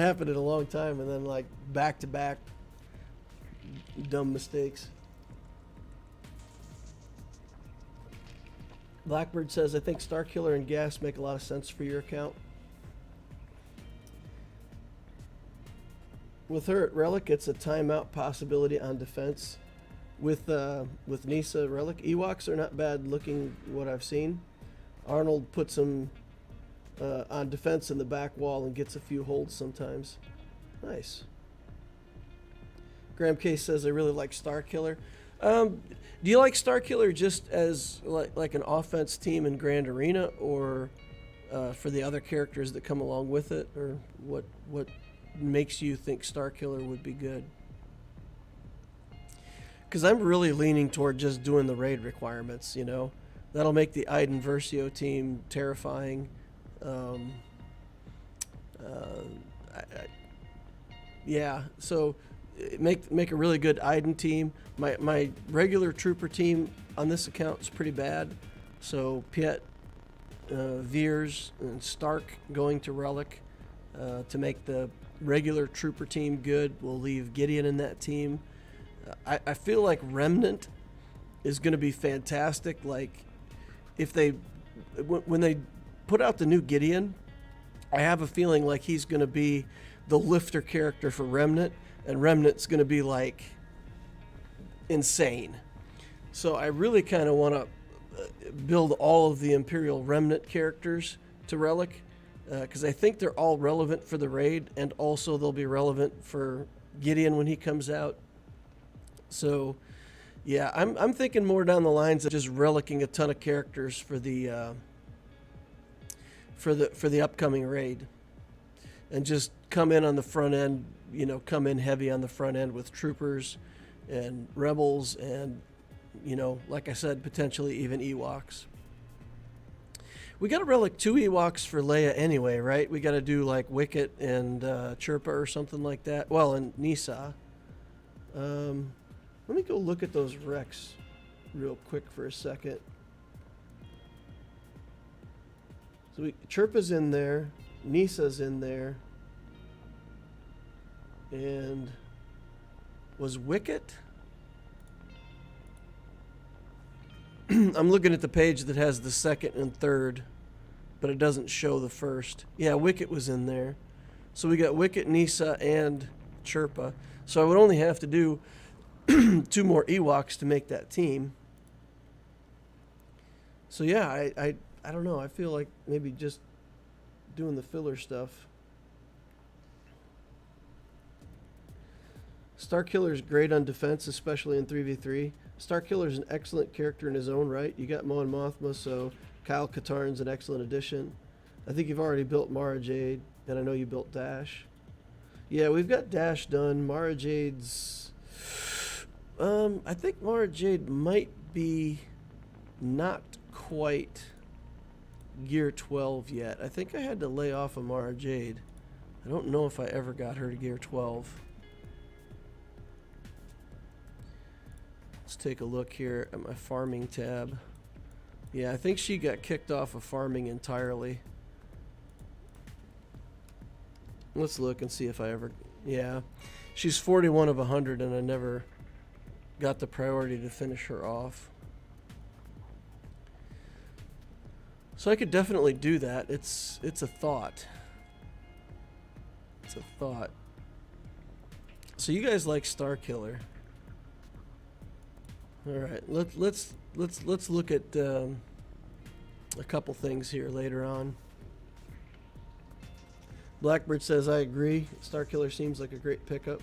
happened in a long time, and then like back to back dumb mistakes. Blackbird says, I think Starkiller and Gas make a lot of sense for your account. With her at Relic, it's a timeout possibility on defense. With Nisa Relic, Ewoks are not bad looking, what I've seen. Arnold puts them on defense in the back wall and gets a few holds sometimes. Nice. Graham Case says, I really like Starkiller. Do you like Starkiller just as like an offense team in Grand Arena, or for the other characters that come along with it, or what makes you think Starkiller would be good? Because I'm really leaning toward just doing the raid requirements, you know. That'll make the Iden Versio team terrifying. Yeah, so make a really good Iden team. My regular trooper team on this account is pretty bad. So Piet, Veers, and Stark going to Relic to make the regular trooper team good. We'll leave Gideon in that team. I feel like Remnant is going to be fantastic. Like, if when they put out the new Gideon, I have a feeling like he's going to be the lifter character for Remnant, and Remnant's going to be like insane. So I really kind of want to build all of the Imperial Remnant characters to Relic, because I think they're all relevant for the raid, and also they'll be relevant for Gideon when he comes out. So yeah, I'm thinking more down the lines of just relicking a ton of characters for the upcoming raid, and just come in on the front end, you know, come in heavy on the front end with troopers and rebels, and, you know, like I said, potentially even Ewoks. We got to relic 2 Ewoks for Leia anyway, right? We got to do like Wicket and Chirpa or something like that. Well, and Nisa. Let me go look at those Rex real quick for a second. So Chirpa's in there, Nisa's in there, and was Wicket? I'm looking at the page that has the second and third, but it doesn't show the first. Yeah, Wicket was in there. So we got Wicket, Nisa, and Chirpa. So I would only have to do 2 more Ewoks to make that team. So yeah, I don't know. I feel like maybe just doing the filler stuff. Starkiller is great on defense, especially in 3v3. Starkiller is an excellent character in his own right. You got Mon Mothma, so Kyle Katarn's an excellent addition. I think you've already built Mara Jade, and I know you built Dash. Yeah, we've got Dash done. Mara Jade's... I think Mara Jade might be not quite Gear 12 yet. I think I had to lay off of Mara Jade. I don't know if I ever got her to Gear 12. Let's take a look here at my farming tab. Yeah, I think she got kicked off of farming entirely. Let's look and see if I ever... Yeah, she's 41 of 100, and I never got the priority to finish her off. So I could definitely do that. It's a thought. It's a thought. So you guys like Starkiller. All right, let's look at a couple things here later on. Blackbird says, I agree. Starkiller seems like a great pickup.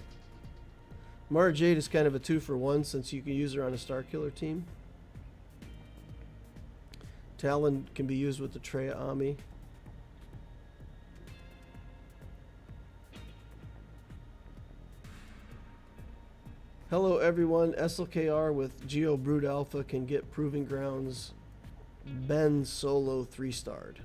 Mara Jade is kind of a 2-for-1 since you can use her on a Starkiller team. Talon can be used with the Treya Ami. Hello everyone, SLKR with Geo Brood Alpha can get Proving Grounds Ben Solo 3-starred.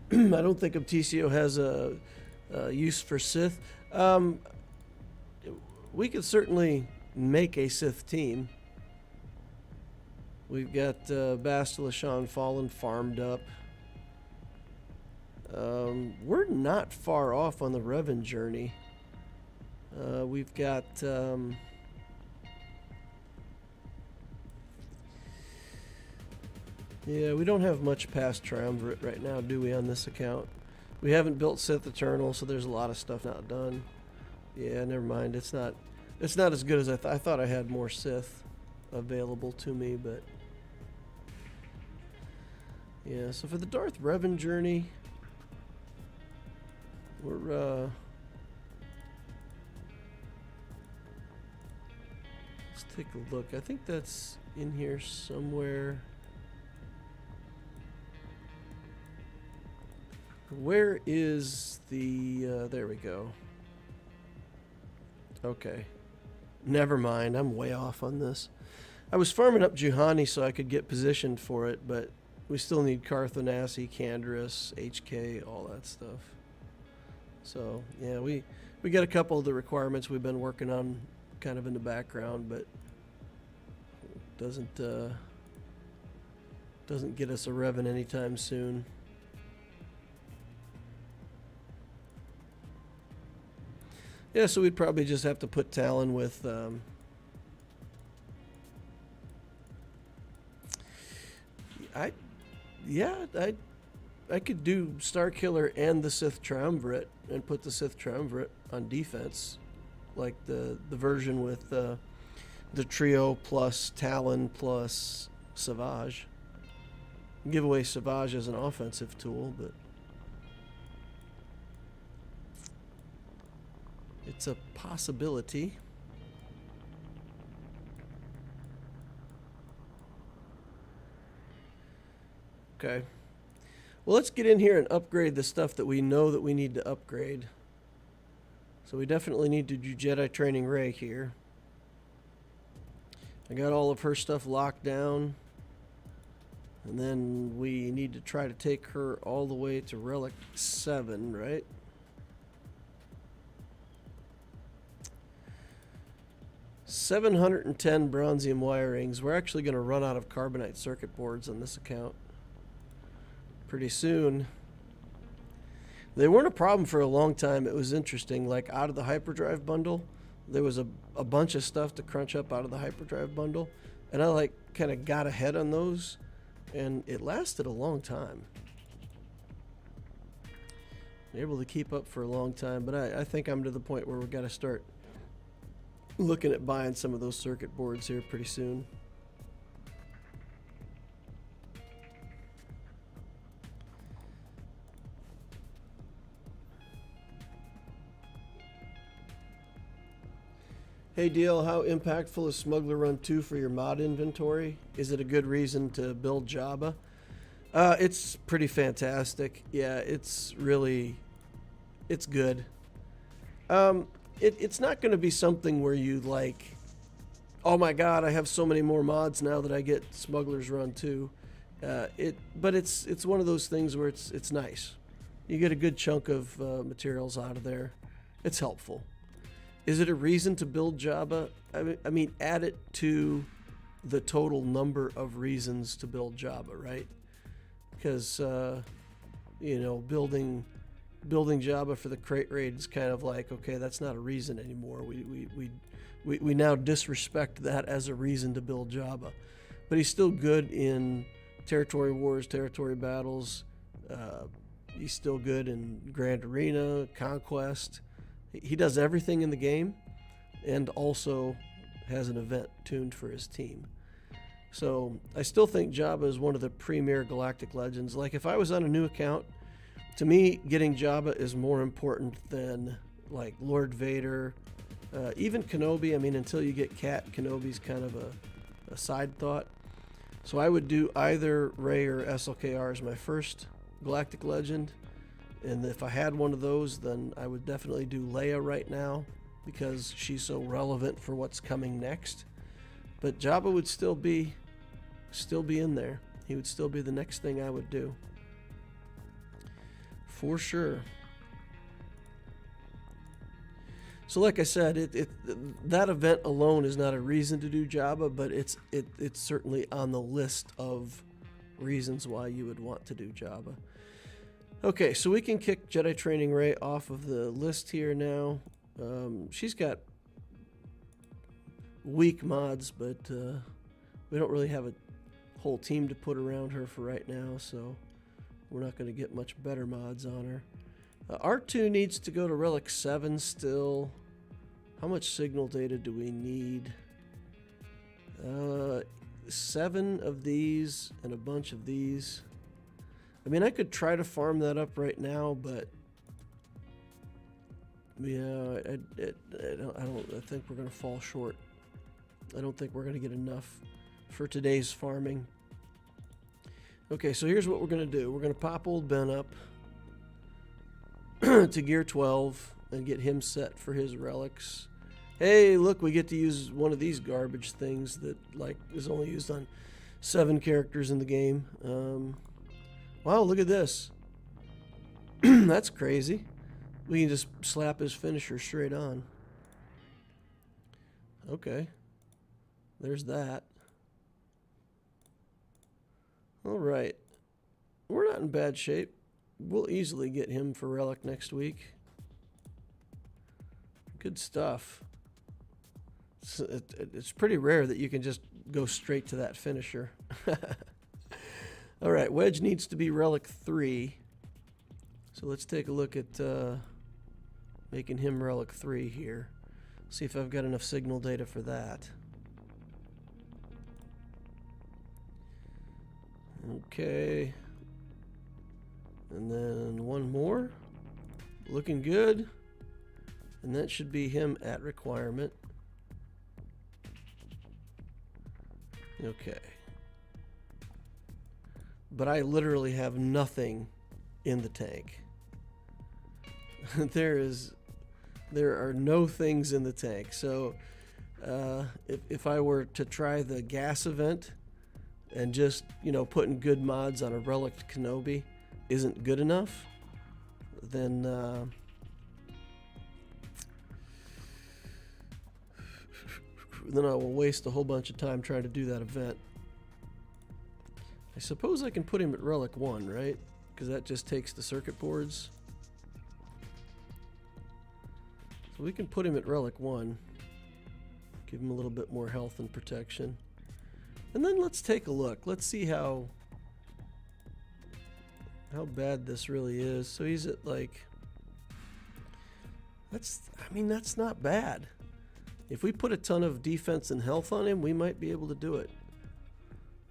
I don't think Obticeo has a use for Sith. We could certainly make a Sith team. We've got Bastila Shan Fallen farmed up. We're not far off on the Revan journey. We've got yeah, we don't have much past Triumvirate right now, do we, on this account? We haven't built Sith Eternal, so there's a lot of stuff not done. Yeah, never mind. It's not as good as I thought I had more Sith available to me, but yeah, so for the Darth Revan journey, we're let's take a look. I think that's in here somewhere. Where is the there we go. Okay, never mind, I'm way off on this. I was farming up Juhani so I could get positioned for it, but we still need Carthanasi, Canderous, HK, all that stuff. So yeah, we got a couple of the requirements we've been working on kind of in the background, but doesn't get us a Revan anytime soon. Yeah, so we'd probably just have to put Talon with I could do Starkiller and the Sith Triumvirate and put the Sith Triumvirate on defense, like the version with the trio plus Talon plus Savage. Give away Savage as an offensive tool, but it's a possibility. Okay. Well, let's get in here and upgrade the stuff that we know that we need to upgrade. So we definitely need to do Jedi Training Rey here. I got all of her stuff locked down. And then we need to try to take her all the way to Relic 7, right? $710 bronzium wirings. We're actually going to run out of carbonite circuit boards on this account pretty soon. They weren't a problem for a long time. It was interesting. Like out of the hyperdrive bundle, there was a bunch of stuff to crunch up out of the hyperdrive bundle, and I like kind of got ahead on those, and it lasted a long time. Able to keep up for a long time, but I think I'm to the point where we've got to start looking at buying some of those circuit boards here pretty soon. Hey DL, how impactful is Smuggler Run 2 for your mod inventory? Is it a good reason to build Jabba? It's pretty fantastic. Yeah, it's good. It's not going to be something where you like, oh my god, I have so many more mods now that I get Smuggler's Run 2. But it's one of those things where it's nice. You get a good chunk of materials out of there. It's helpful. Is it a reason to build Jabba? I mean, add it to the total number of reasons to build Jabba, right? Because you know, building Jabba for the crate raid is kind of like, okay, that's not a reason anymore. We now disrespect that as a reason to build Jabba. But he's still good in territory wars, territory battles. He's still good in Grand Arena, Conquest. He does everything in the game, and also has an event tuned for his team. So I still think Jabba is one of the premier galactic legends. Like if I was on a new account, to me, getting Jabba is more important than like Lord Vader, even Kenobi. I mean, until you get Cat, Kenobi's kind of a side thought. So I would do either Rey or SLKR as my first galactic legend. And if I had one of those, then I would definitely do Leia right now because she's so relevant for what's coming next. But Jabba would still be in there. He would still be the next thing I would do. For sure. So like I said, that event alone is not a reason to do Jabba, but it's certainly on the list of reasons why you would want to do Jabba. Okay, so we can kick Jedi Training Rey off of the list here now. She's got weak mods, but we don't really have a whole team to put around her for right now, so we're not going to get much better mods on her. R2 needs to go to Relic 7 still. How much signal data do we need? 7 of these and a bunch of these. I mean, I could try to farm that up right now, but yeah, I think we're going to fall short. I don't think we're going to get enough for today's farming. Okay, so here's what we're going to do. We're going to pop old Ben up to gear 12 and get him set for his relics. Hey, look, we get to use one of these garbage things that like is only used on 7 characters in the game. Wow, look at this. That's crazy. We can just slap his finisher straight on. Okay. There's that. All right. We're not in bad shape. We'll easily get him for Relic next week. Good stuff. It's pretty rare that you can just go straight to that finisher. All right, Wedge needs to be Relic 3. So let's take a look at making him Relic 3 here. See if I've got enough signal data for that. Okay. And then one more. Looking good. And that should be him at requirement. Okay. But I literally have nothing in the tank. There are no things in the tank. So if I were to try the gas event and just, you know, putting good mods on a Relic Kenobi isn't good enough, then I will waste a whole bunch of time trying to do that event. I suppose I can put him at Relic 1, right? Because that just takes the circuit boards. So we can put him at Relic 1. Give him a little bit more health and protection. And then let's take a look. Let's see how bad this really is. So he's at like... I mean, that's not bad. If we put a ton of defense and health on him, we might be able to do it.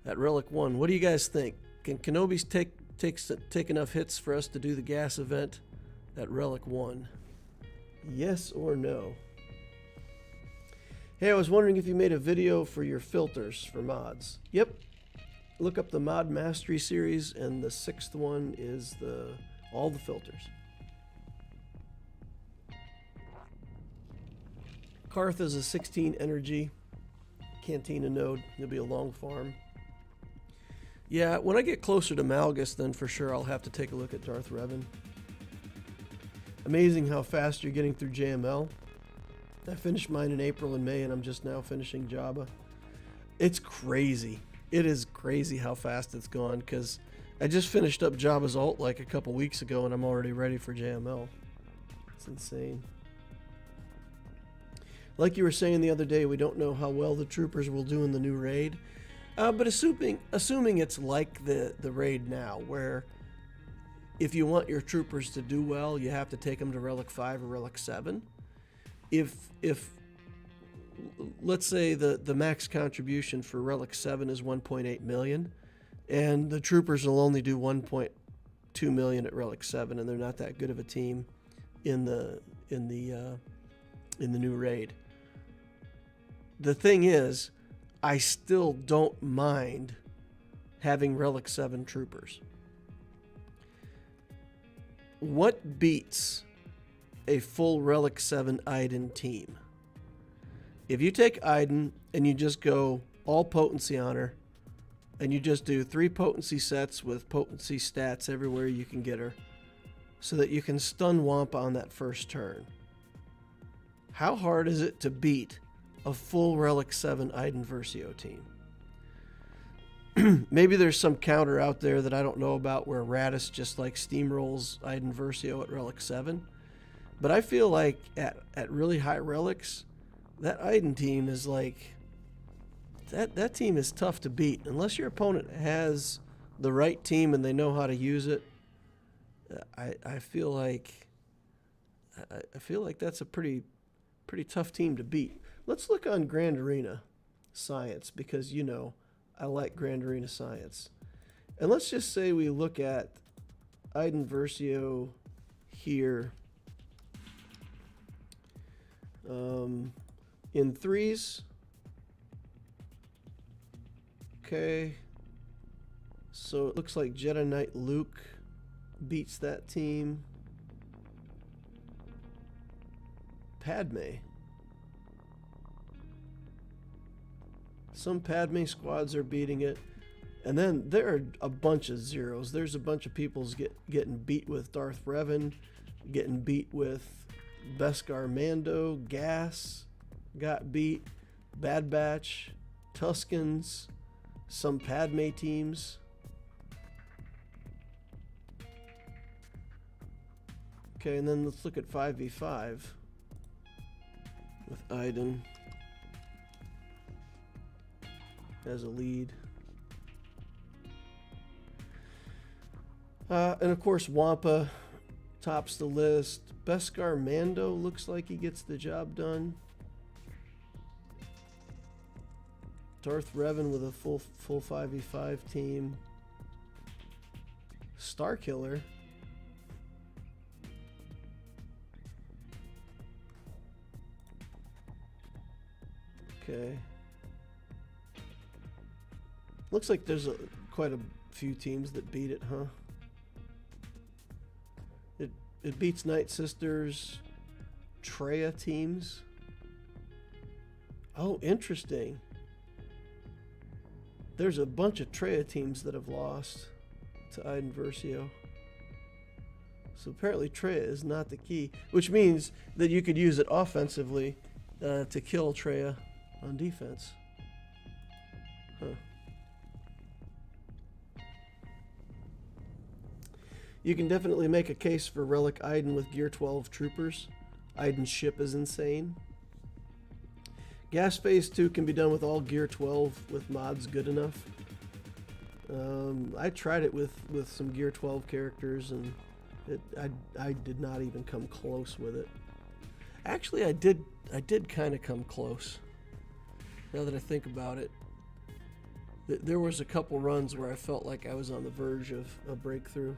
At Relic 1, what do you guys think? Can Kenobis take enough hits for us to do the gas event at Relic 1? Yes or no? Hey, I was wondering if you made a video for your filters for mods. Yep. Look up the Mod Mastery series, and the 6th one is all the filters. Karth is a 16 energy Cantina node. It'll be a long farm. Yeah, when I get closer to Malgus, then for sure I'll have to take a look at Darth Revan. Amazing how fast you're getting through JML. I finished mine in April and May, and I'm just now finishing Jabba. It's crazy. It is crazy how fast it's gone, because I just finished up Jabba's ult like a couple weeks ago, and I'm already ready for JML. It's insane. Like you were saying the other day, we don't know how well the troopers will do in the new raid. But assuming it's like the raid now, where if you want your troopers to do well, you have to take them to Relic 5 or Relic 7. If let's say the max contribution for Relic 7 is 1.8 million, and the troopers will only do 1.2 million at Relic 7, and they're not that good of a team in the new raid. The thing is, I still don't mind having Relic 7 troopers. What beats a full Relic 7 Iden team? If you take Iden and you just go all potency on her, and you just do 3 potency sets with potency stats everywhere you can get her, so that you can stun Wampa on that first turn. How hard is it to beat a full Relic 7 Iden Versio team? Maybe there's some counter out there that I don't know about where Radis just like steamrolls Iden Versio at Relic 7. But I feel like at really high relics, that Iden team is like, that team is tough to beat. Unless your opponent has the right team and they know how to use it, I feel like that's a pretty tough team to beat. Let's look on Grand Arena Science, because you know I like Grand Arena Science. And let's just say we look at Iden Versio here in threes. Okay. So it looks like Jedi Knight Luke beats that team. Padme. Some Padme squads are beating it. And then there are a bunch of zeros. There's a bunch of people getting beat with Darth Revan, getting beat with Beskar Mando, Gas got beat, Bad Batch, Tuskens, some Padme teams. Okay, and then let's look at 5v5 with Iden as a lead. And of course, Wampa tops the list. Beskar Mando looks like he gets the job done. Darth Revan with a full 5v5 team. Starkiller. Okay. Looks like there's quite a few teams that beat it, huh? It beats Night Sisters, Traya teams. Oh, interesting. There's a bunch of Traya teams that have lost to Iden Versio. So apparently Traya is not the key, which means that you could use it offensively to kill Traya on defense. Huh. You can definitely make a case for Relic Iden with Gear 12 troopers. Iden's ship is insane. Gas Phase 2 can be done with all Gear 12 with mods good enough. I tried it with some Gear 12 characters, and I did not even come close with it. Actually, I did kind of come close. Now that I think about it, there was a couple runs where I felt like I was on the verge of a breakthrough.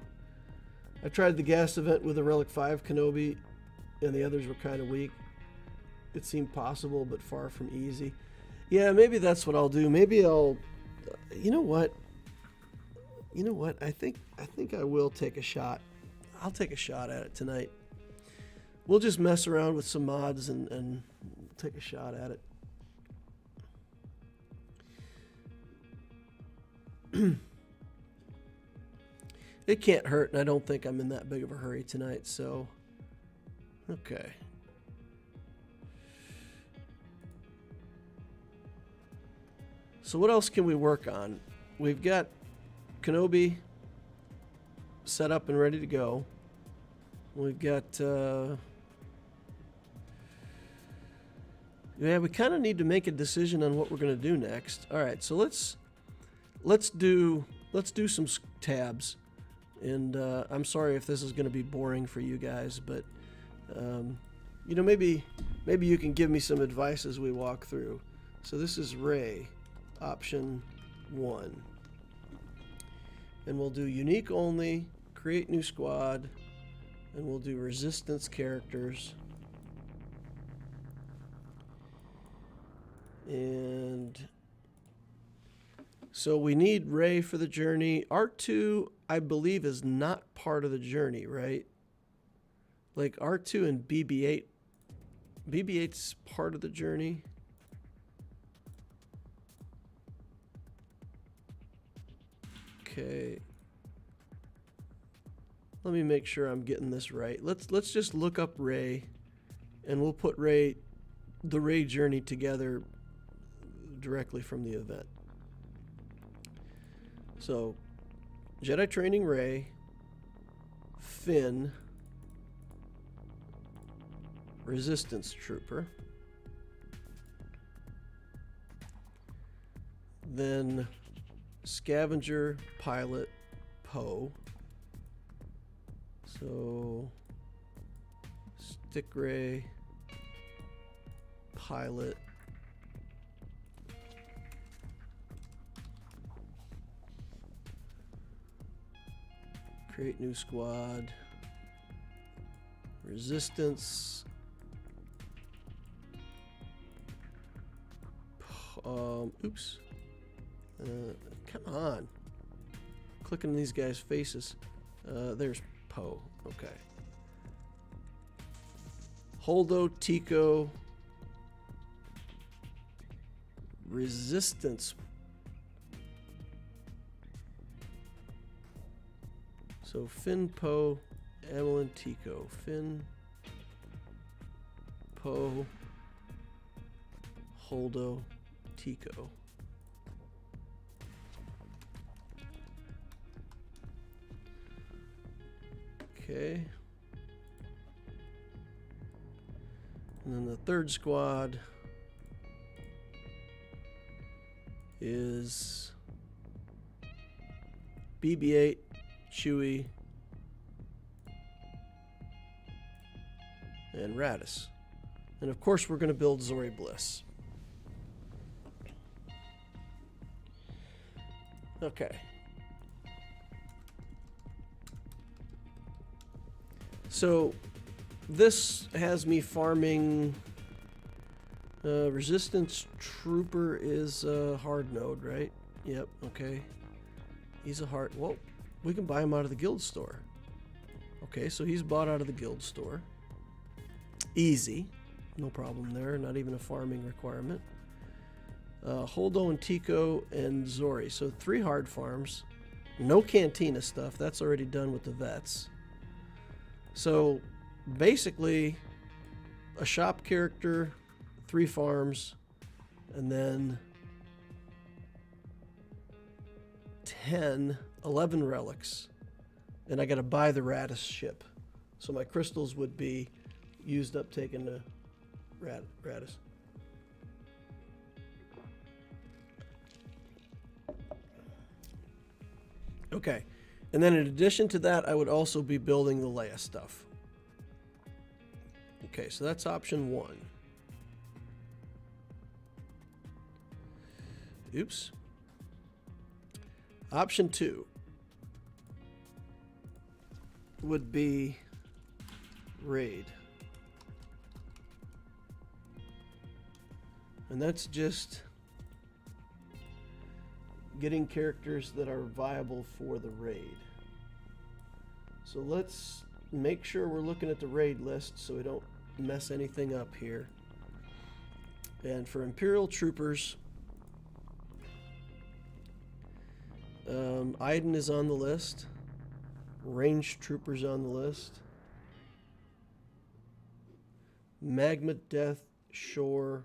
I tried the gas event with a Relic 5 Kenobi, and the others were kind of weak. It seemed possible, but far from easy. Yeah, maybe that's what I'll do. Maybe I'll... You know what? I think I will take a shot. I'll take a shot at it tonight. We'll just mess around with some mods and take a shot at it. It can't hurt, and I don't think I'm in that big of a hurry tonight, so... Okay. So what else can we work on? We've got Kenobi set up and ready to go. We've got... yeah, we kind of need to make a decision on what we're going to do next. All right, so let's do some tabs. And I'm sorry if this is going to be boring for you guys, but you know, maybe you can give me some advice as we walk through. So this is Rey, option 1, and we'll do unique only, create new squad, and we'll do resistance characters. And so we need Rey for the journey. R2, I believe, is not part of the journey, right? Like R2 and BB-8. BB-8's part of the journey. Okay. Let me make sure I'm getting this right. Let's just look up Rey, and we'll put Rey the raid journey together directly from the event. So, Jedi Training Rey, Finn, Resistance Trooper, then Scavenger Pilot Poe. So Stick Ray Pilot create new squad. Resistance. Oops. Come on. Clicking on these guys' faces. There's Poe. Okay. Holdo, Tico, Resistance. So Finn, Poe, Amelin, Tico. Finn, Poe, Holdo, Tico. Okay. And then the third squad is BB-8, Chewie, and Radis. And of course we're going to build Zori Bliss. Okay. So this has me farming. Resistance Trooper is a hard node, right? Yep, okay. He's a hard. Well, we can buy him out of the guild store. Okay, so he's bought out of the guild store. Easy. No problem there. Not even a farming requirement. Holdo and Tico and Zori. So 3 hard farms. No Cantina stuff. That's already done with the vets. So basically a shop character, 3 farms, and then 11 relics. And I got to buy the Radis ship. So my crystals would be used up taking the Radis. Okay. And then in addition to that, I would also be building the Leia stuff. Okay, so that's option 1. Oops. Option 2 would be raid. And that's just getting characters that are viable for the raid. So let's make sure we're looking at the raid list so we don't mess anything up here. And for Imperial Troopers, Iden is on the list. Ranged Troopers on the list. Magma Death Shore.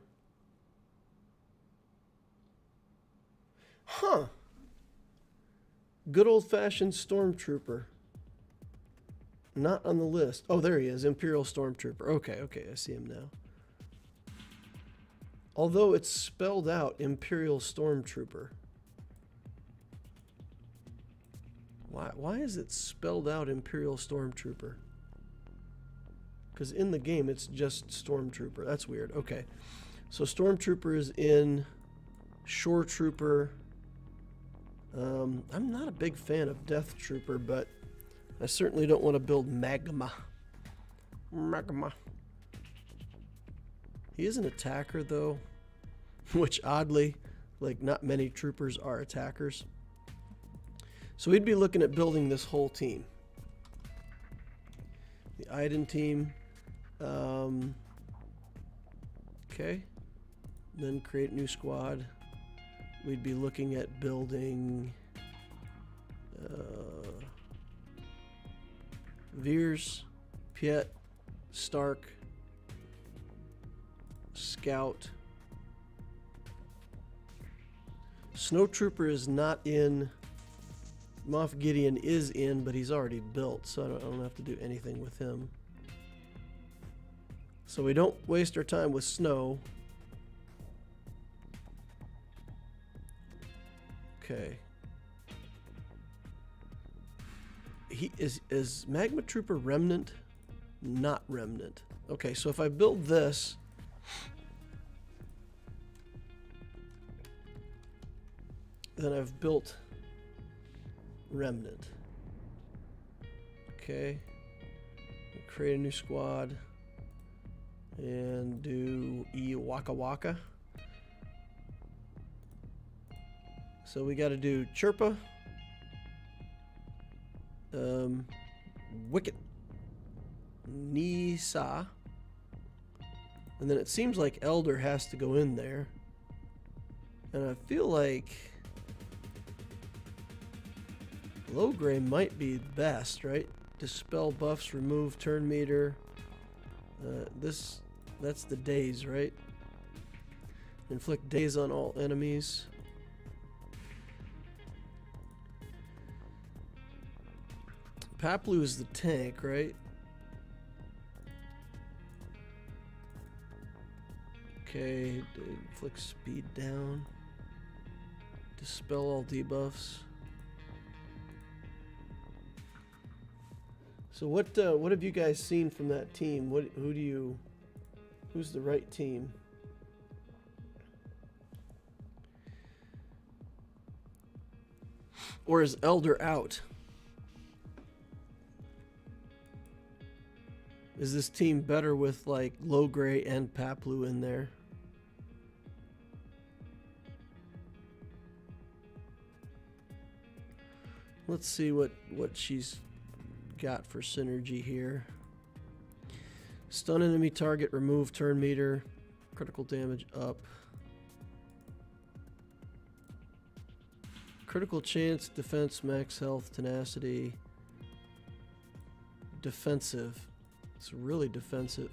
Huh. Good old-fashioned Stormtrooper. Not on the list. Oh, there he is. Imperial Stormtrooper. Okay, I see him now. Although it's spelled out Imperial Stormtrooper. Why is it spelled out Imperial Stormtrooper? Because in the game it's just Stormtrooper. That's weird. Okay. So Stormtrooper is in. Shore Trooper. I'm not a big fan of Death Trooper, but I certainly don't want to build Magma. He is an attacker though, which oddly, like not many troopers are attackers. So we'd be looking at building this whole team. The Iden team. Okay. Then create new squad. We'd be looking at building Veers, Piet, Stark, Scout. Snowtrooper is not in. Moff Gideon is in, but he's already built, so I don't have to do anything with him. So we don't waste our time with snow. Okay. Is Magma Trooper Remnant? Not Remnant. Okay, so if I build this, then I've built Remnant. Okay. Create a new squad and do Waka Waka. So we got to do Chirpa, Wicket, Nisa, and then it seems like Elder has to go in there, and I feel like Low Gray might be best, right? Dispel buffs, remove turn meter. That's the daze, right? Inflict daze on all enemies. Paplu is the tank, right? Okay, inflict speed down. Dispel all debuffs. So what have you guys seen from that team? Who's the right team? Or is Elder out? Is this team better with like Low Gray and Paplu in there? Let's see what she's got for synergy here. Stun enemy target, remove turn meter, critical damage up. Critical chance, defense, max health, tenacity. Defensive. It's really defensive.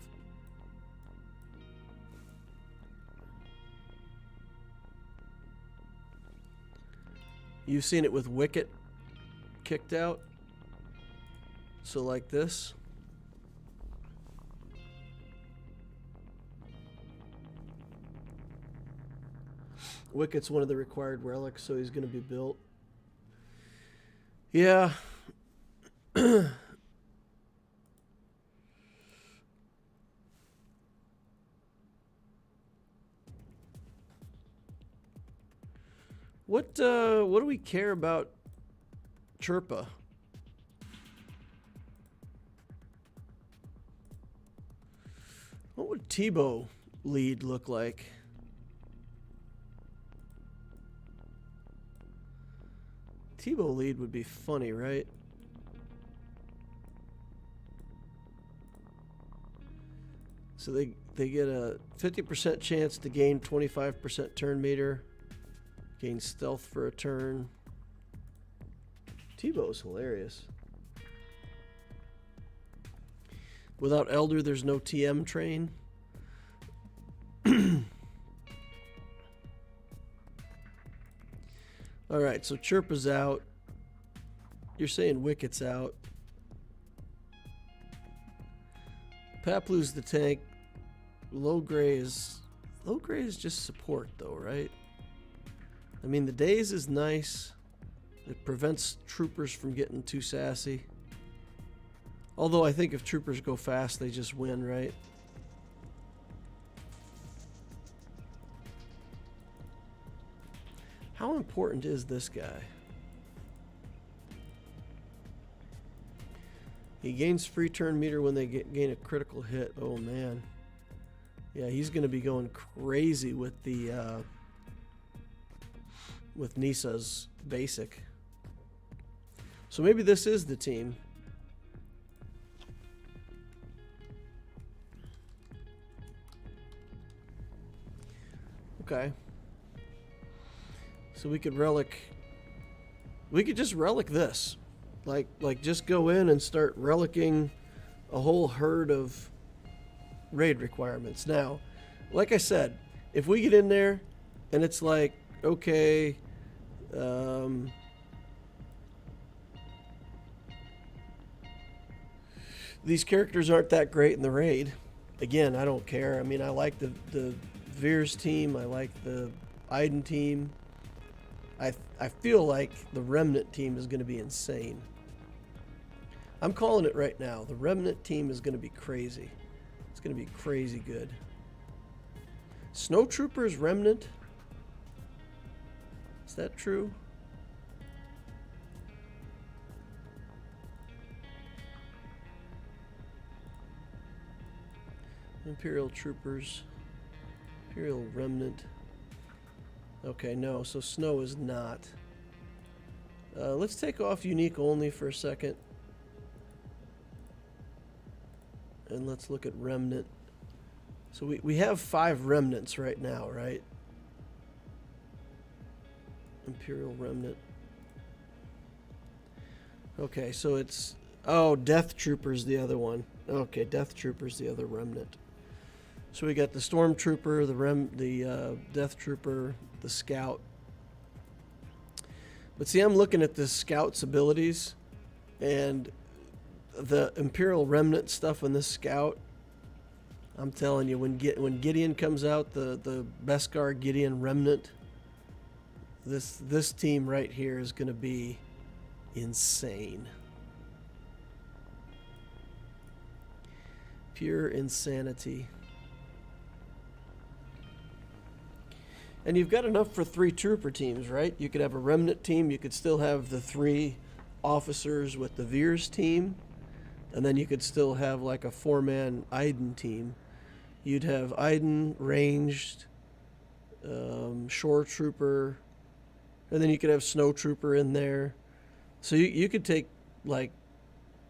You've seen it with Wicket kicked out. So like this. Wicket's one of the required relics, so he's going to be built. Yeah. What do we care about Chirpa? What would Tebow lead look like? Tebow lead would be funny, right? So they get a 50% chance to gain 25% turn meter, gain stealth for a turn. Tebow's hilarious. Without Elder, there's no TM train. Alright, so Chirpa's out. You're saying Wicket's out. Paplu's the tank. Low Gray is just support though, right? I mean, the daze is nice. It prevents troopers from getting too sassy. Although I think if troopers go fast, they just win, right? How important is this guy? He gains free turn meter when they gain a critical hit. Oh man. Yeah, he's going to be going crazy with the with Nisa's basic. So maybe this is the team. Okay. So we could just relic this. Like just go in and start relicking a whole herd of raid requirements. Now, like I said, if we get in there and it's like, okay, these characters aren't that great in the raid, again, I don't care. I mean, I like the Veers team. I like the Iden team. I feel like the Remnant team is going to be insane. I'm calling it right now. The Remnant team is going to be crazy. It's going to be crazy good. Snowtroopers Remnant? Is that true? Imperial Troopers. Imperial Remnant. Okay, no, so snow is not. Let's take off unique only for a second. And let's look at remnant. So we have 5 remnants right now, right? Imperial Remnant. Okay, so it's... Oh, Death Trooper's the other one. Okay, Death Trooper's the other remnant. So we got the Stormtrooper, the Death Trooper, the Scout. But see, I'm looking at the Scout's abilities, and the Imperial Remnant stuff on this Scout, I'm telling you, when Gideon comes out, the Beskar Gideon Remnant, this team right here is going to be insane. Pure insanity. And you've got enough for 3 trooper teams, right? You could have a remnant team. You could still have the 3 officers with the Veers team. And then you could still have like a 4-man Iden team. You'd have Iden, ranged, shore trooper, and then you could have snow trooper in there. So you could take like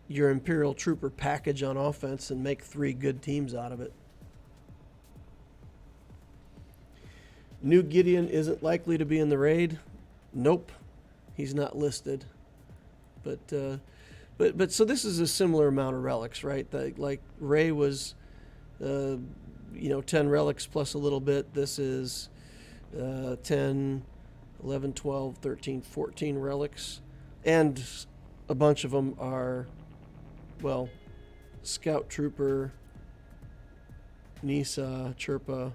your Imperial Trooper package on offense and make 3 good teams out of it. New Gideon isn't likely to be in the raid. Nope, he's not listed. But so this is a similar amount of relics, right? Like Rey was, 10 relics plus a little bit. This is 10, 11, 12, 13, 14 relics. And a bunch of them are, well, Scout Trooper, Nisa, Chirpa.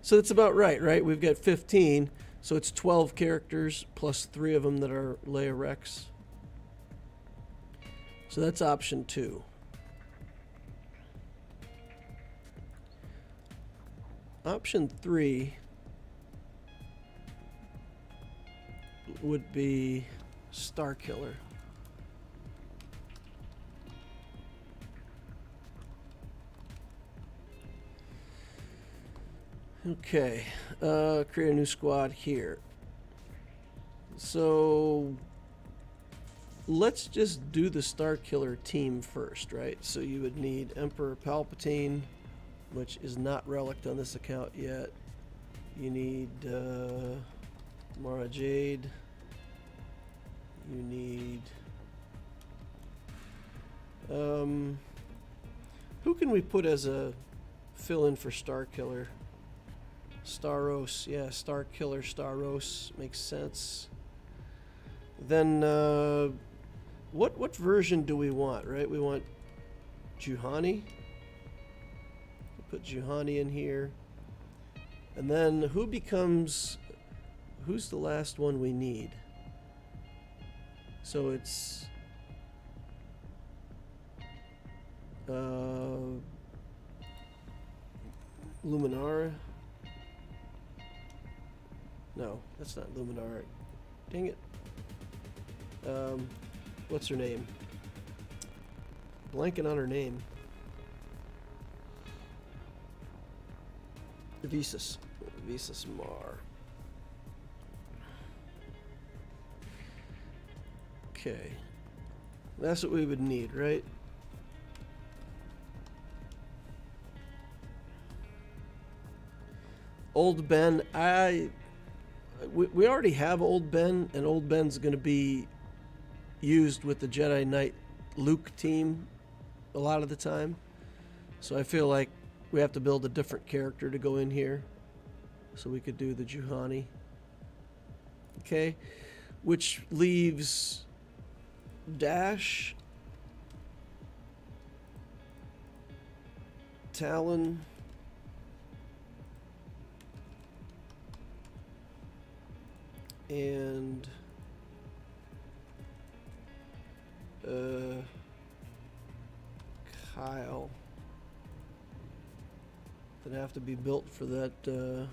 So that's about right? We've got 15, so it's 12 characters plus 3 of them that are Leia Rex. So that's option 2. Option 3 would be Starkiller. Okay, create a new squad here. So let's just do the Starkiller team first, right? So you would need Emperor Palpatine, which is not relicked on this account yet. You need Mara Jade. You need... who can we put as a fill-in for Starkiller? Staros, yeah, Starkiller, Staros makes sense. Then, what version do we want, right? We want Juhani. Put Juhani in here. And then who's the last one we need? So it's Luminara. No, that's not Luminara. Dang it. What's her name? Blanking on her name. Visas Mar. Okay. That's what we would need, right? Old Ben, we already have Old Ben, and Old Ben's going to be used with the Jedi Knight Luke team a lot of the time. So I feel like we have to build a different character to go in here. So we could do the Juhani. Okay. Which leaves Dash, Talon, and Kyle that have to be built for that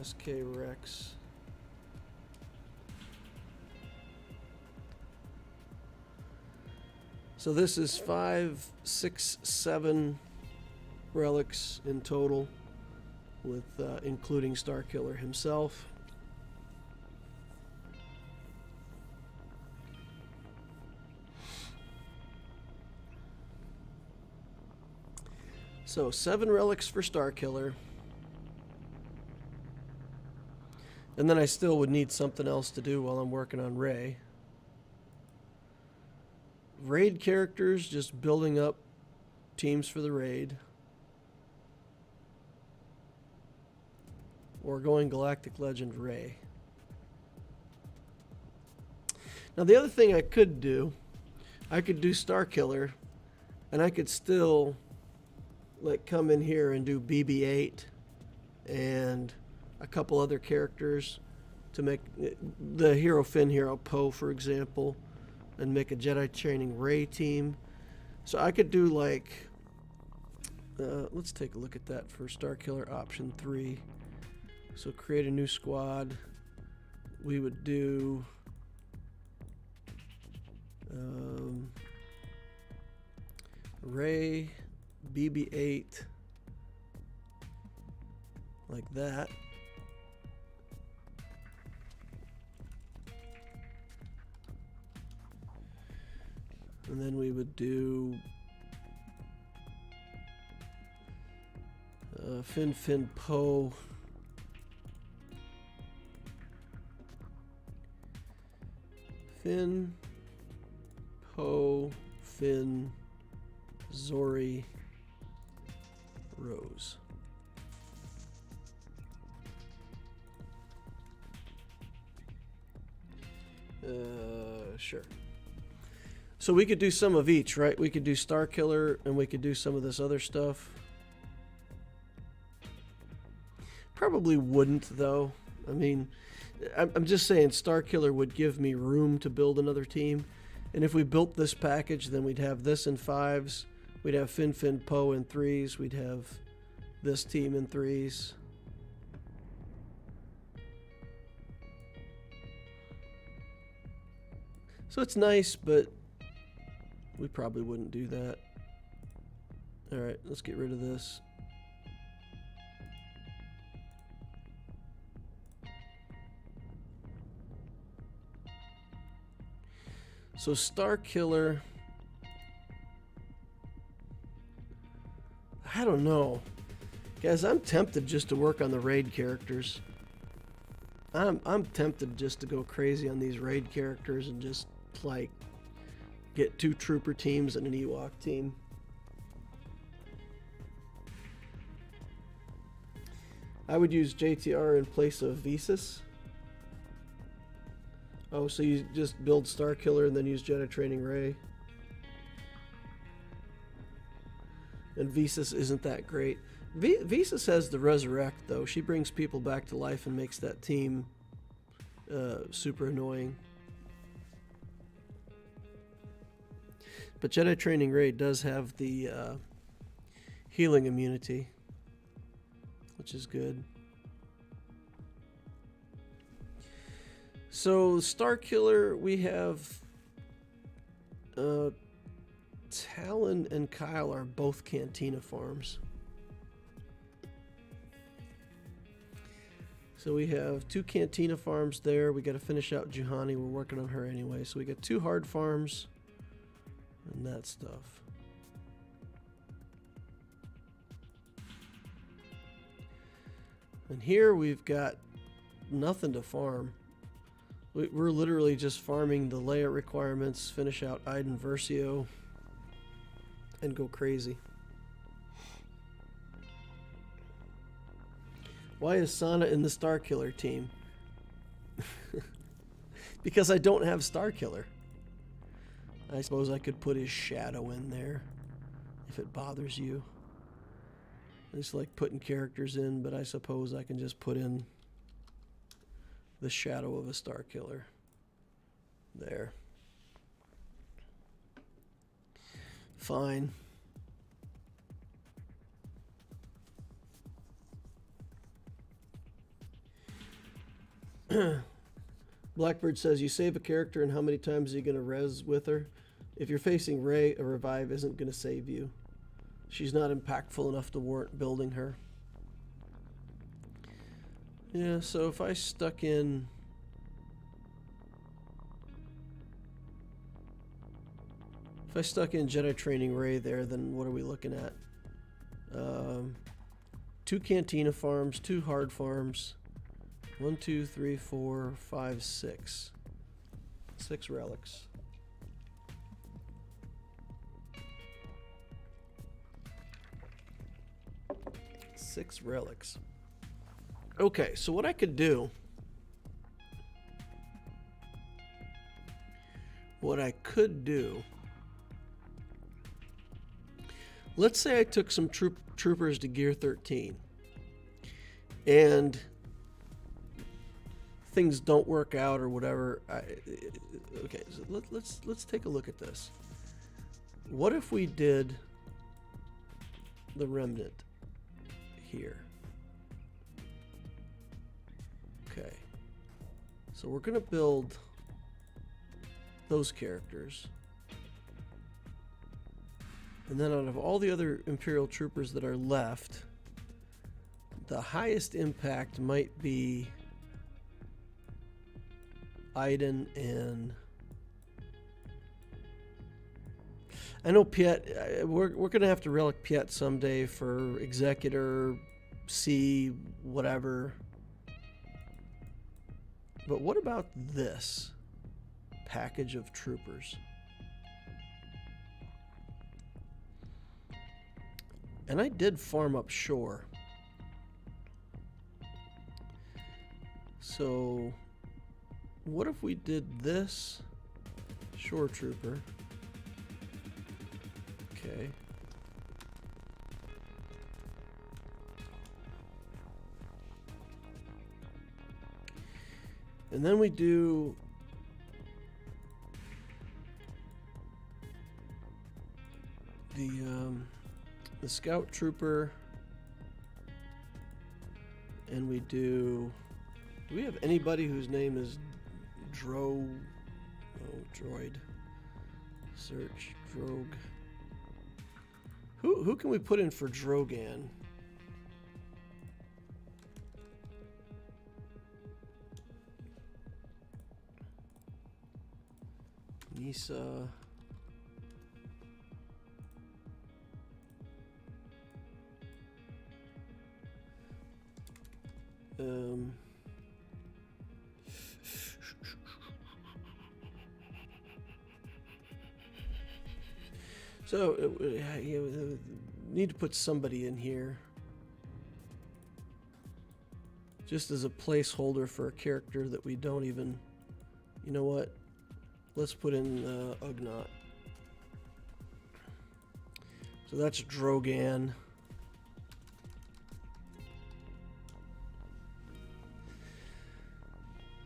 SK Rex. So this is 5, 6, 7 relics in total, with including Starkiller himself. So 7 relics for Starkiller. And then I still would need something else to do while I'm working on Rey. Raid characters, just building up teams for the raid. Or going Galactic Legend Rey. Now the other thing I could do Starkiller, and I could still like come in here and do BB-8 and a couple other characters to make the Hero Finn, Hero Poe, for example, and make a Jedi Training Rey team. So I could do like, let's take a look at that for Starkiller option 3. So create a new squad. We would do Rey, BB-8, like that. And then we would do Finn Poe. Finn, Poe, Finn, Zori, Rose. Sure. So we could do some of each, right? We could do Starkiller and we could do some of this other stuff. Probably wouldn't, though. I mean, I'm just saying Starkiller would give me room to build another team. And if we built this package, then we'd have this in 5s. We'd have Finn Poe in 3s. We'd have this team in 3s. So it's nice, but we probably wouldn't do that. All right, let's get rid of this. So Starkiller, I don't know. Guys, I'm tempted just to work on the raid characters. I'm tempted just to go crazy on these raid characters and just like get 2 trooper teams and an Ewok team. I would use JTR in place of Visas. Oh, so you just build Starkiller and then use Jedi Training Rey. And Visas isn't that great. Visas has the Resurrect, though. She brings people back to life and makes that team super annoying. But Jedi Training Rey does have the healing immunity, which is good. So Starkiller, we have Talon and Kyle are both Cantina farms. So we have 2 Cantina farms there. We got to finish out Juhani. We're working on her anyway. So we got 2 hard farms and that stuff. And here we've got nothing to farm. We're literally just farming the Leia requirements, finish out Iden Versio, and go crazy. Why is Sana in the Star Killer team? Because I don't have Star Killer. I suppose I could put his shadow in there if it bothers you. I just like putting characters in, but I suppose I can just put in the shadow of a Star Killer. There. Fine. Blackbird says, you save a character and how many times are you going to res with her? If you're facing Rey, a revive isn't going to save you. She's not impactful enough to warrant building her. Yeah, so if I stuck in... If I stuck in Jedi Training Rey there, then what are we looking at? 2 Cantina farms, 2 hard farms. 1, 2, 3, 4, 5, 6. 6 relics. Six relics. Okay, so what I could do... Let's say I took some troopers to Gear 13. And... things don't work out or whatever. Okay, so let's take a look at this. What if we did the remnant here? Okay, so we're gonna build those characters, and then out of all the other Imperial troopers that are left, the highest impact might be Iden and I know Piet. We're gonna have to relic Piet someday for Executor, C, whatever. But what about this package of troopers? And I did farm up shore. So what if we did this shore trooper? Okay. And then we do the scout trooper, and we do we have anybody whose name is droid? Search Drogue. Who can we put in for Drogan? Nisa. So you need to put somebody in here just as a placeholder for a character that we don't even. You know what? Let's put in Ugnaught. So that's Drogan.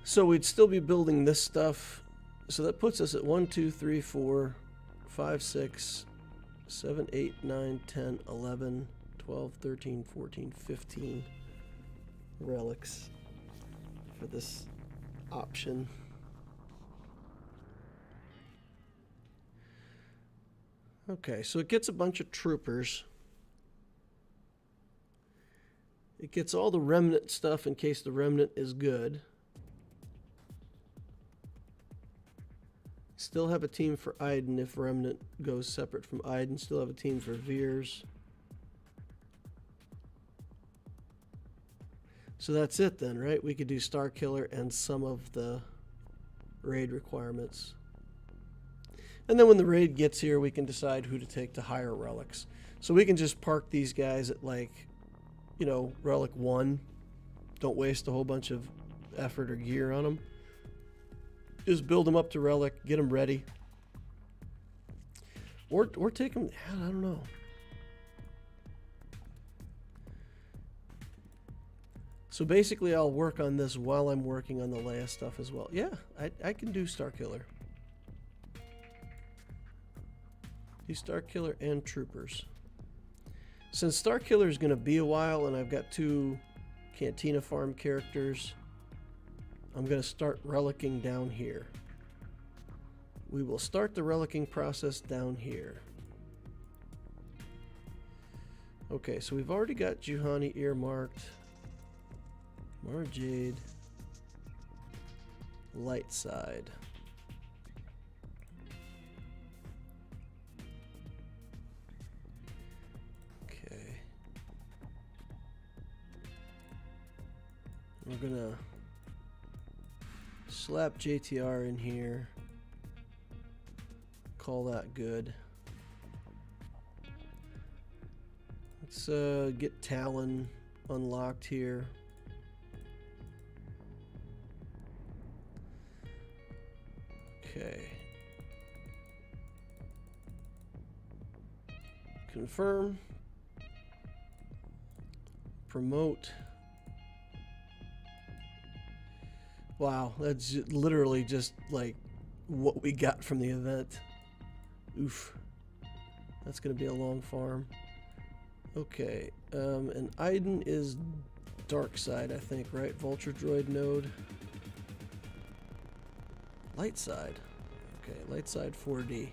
So we'd still be building this stuff. So that puts us at 1, 2, 3, 4, 5, 6, 7, 8, 9, 10, 11, 12, 13, 14, 15 relics for this option. Okay, so it gets a bunch of troopers. It gets all the remnant stuff in case the remnant is good. Still have a team for Iden if remnant goes separate from Iden. Still have a team for Veers. So that's it then, right? We could do Star Killer and some of the raid requirements. And then when the raid gets here, we can decide who to take to higher relics. So we can just park these guys at, like, you know, relic 1 Don't waste a whole bunch of effort or gear on them. Just build them up to relic, get them ready. Or take them, I don't know. So basically I'll work on this while I'm working on the Leia stuff as well. Yeah, I can do Starkiller. Do Starkiller and Troopers. Since Starkiller is going to be a while and I've got 2 Cantina farm characters, I'm going to start relicking down here. We will start the relicking process down here. Okay, so we've already got Juhani earmarked. Mara Jade. Light side. Okay. We're gonna slap JTR in here. Call that good. Let's get Talon unlocked here. Okay. Confirm. Promote. Wow, that's literally just like what we got from the event. Oof. That's gonna be a long farm. Okay, and Iden is dark side, I think, right? Vulture droid node. Light side. Okay, light side 4D.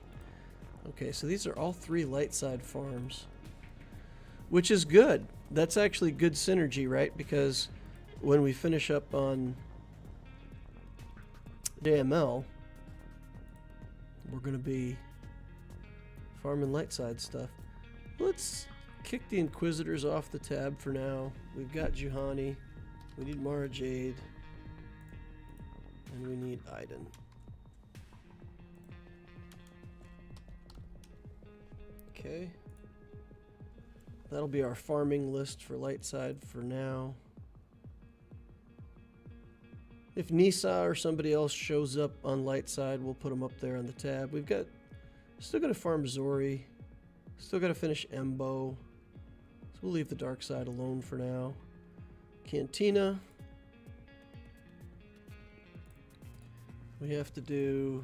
Okay, so these are all 3 light side farms, which is good. That's actually good synergy, right? Because when we finish up on JML, we're going to be farming light side stuff. Let's kick the Inquisitors off the tab for now. We've got Juhani. We need Mara Jade. And we need Iden. Okay. That'll be our farming list for light side for now. If Nisa or somebody else shows up on light side, we'll put them up there on the tab. We've got, still got to farm Zori. Still got to finish Embo. So we'll leave the dark side alone for now. Cantina. We have to do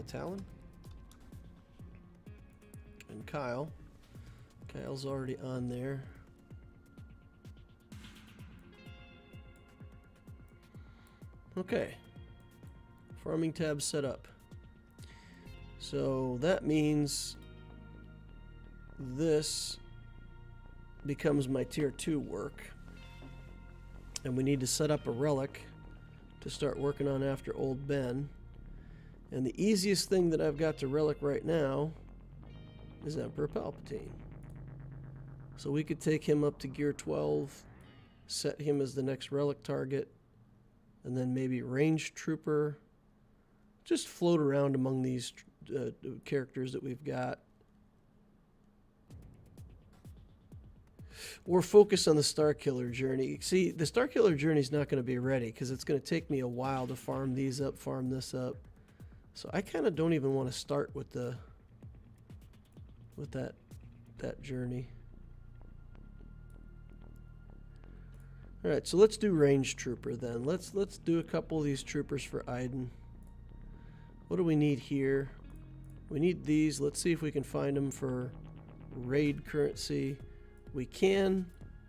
Talon. And Kyle. Kyle's already on there. Okay. Farming tab set up. So that means this becomes my tier 2 work. And we need to set up a relic to start working on after Old Ben. And the easiest thing that I've got to relic right now is Emperor Palpatine. So we could take him up to gear 12, set him as the next relic target, and then maybe ranged trooper. Just float around among these characters that we've got. Or focus on the Starkiller journey. See, the Starkiller journey is not going to be ready because it's going to take me a while to farm these up, farm this up. So I kind of don't even want to start with that journey. All right, so let's do ranged trooper then. Let's do a couple of these troopers for Iden. What do we need here? We need these. Let's see if we can find them for raid currency. We can,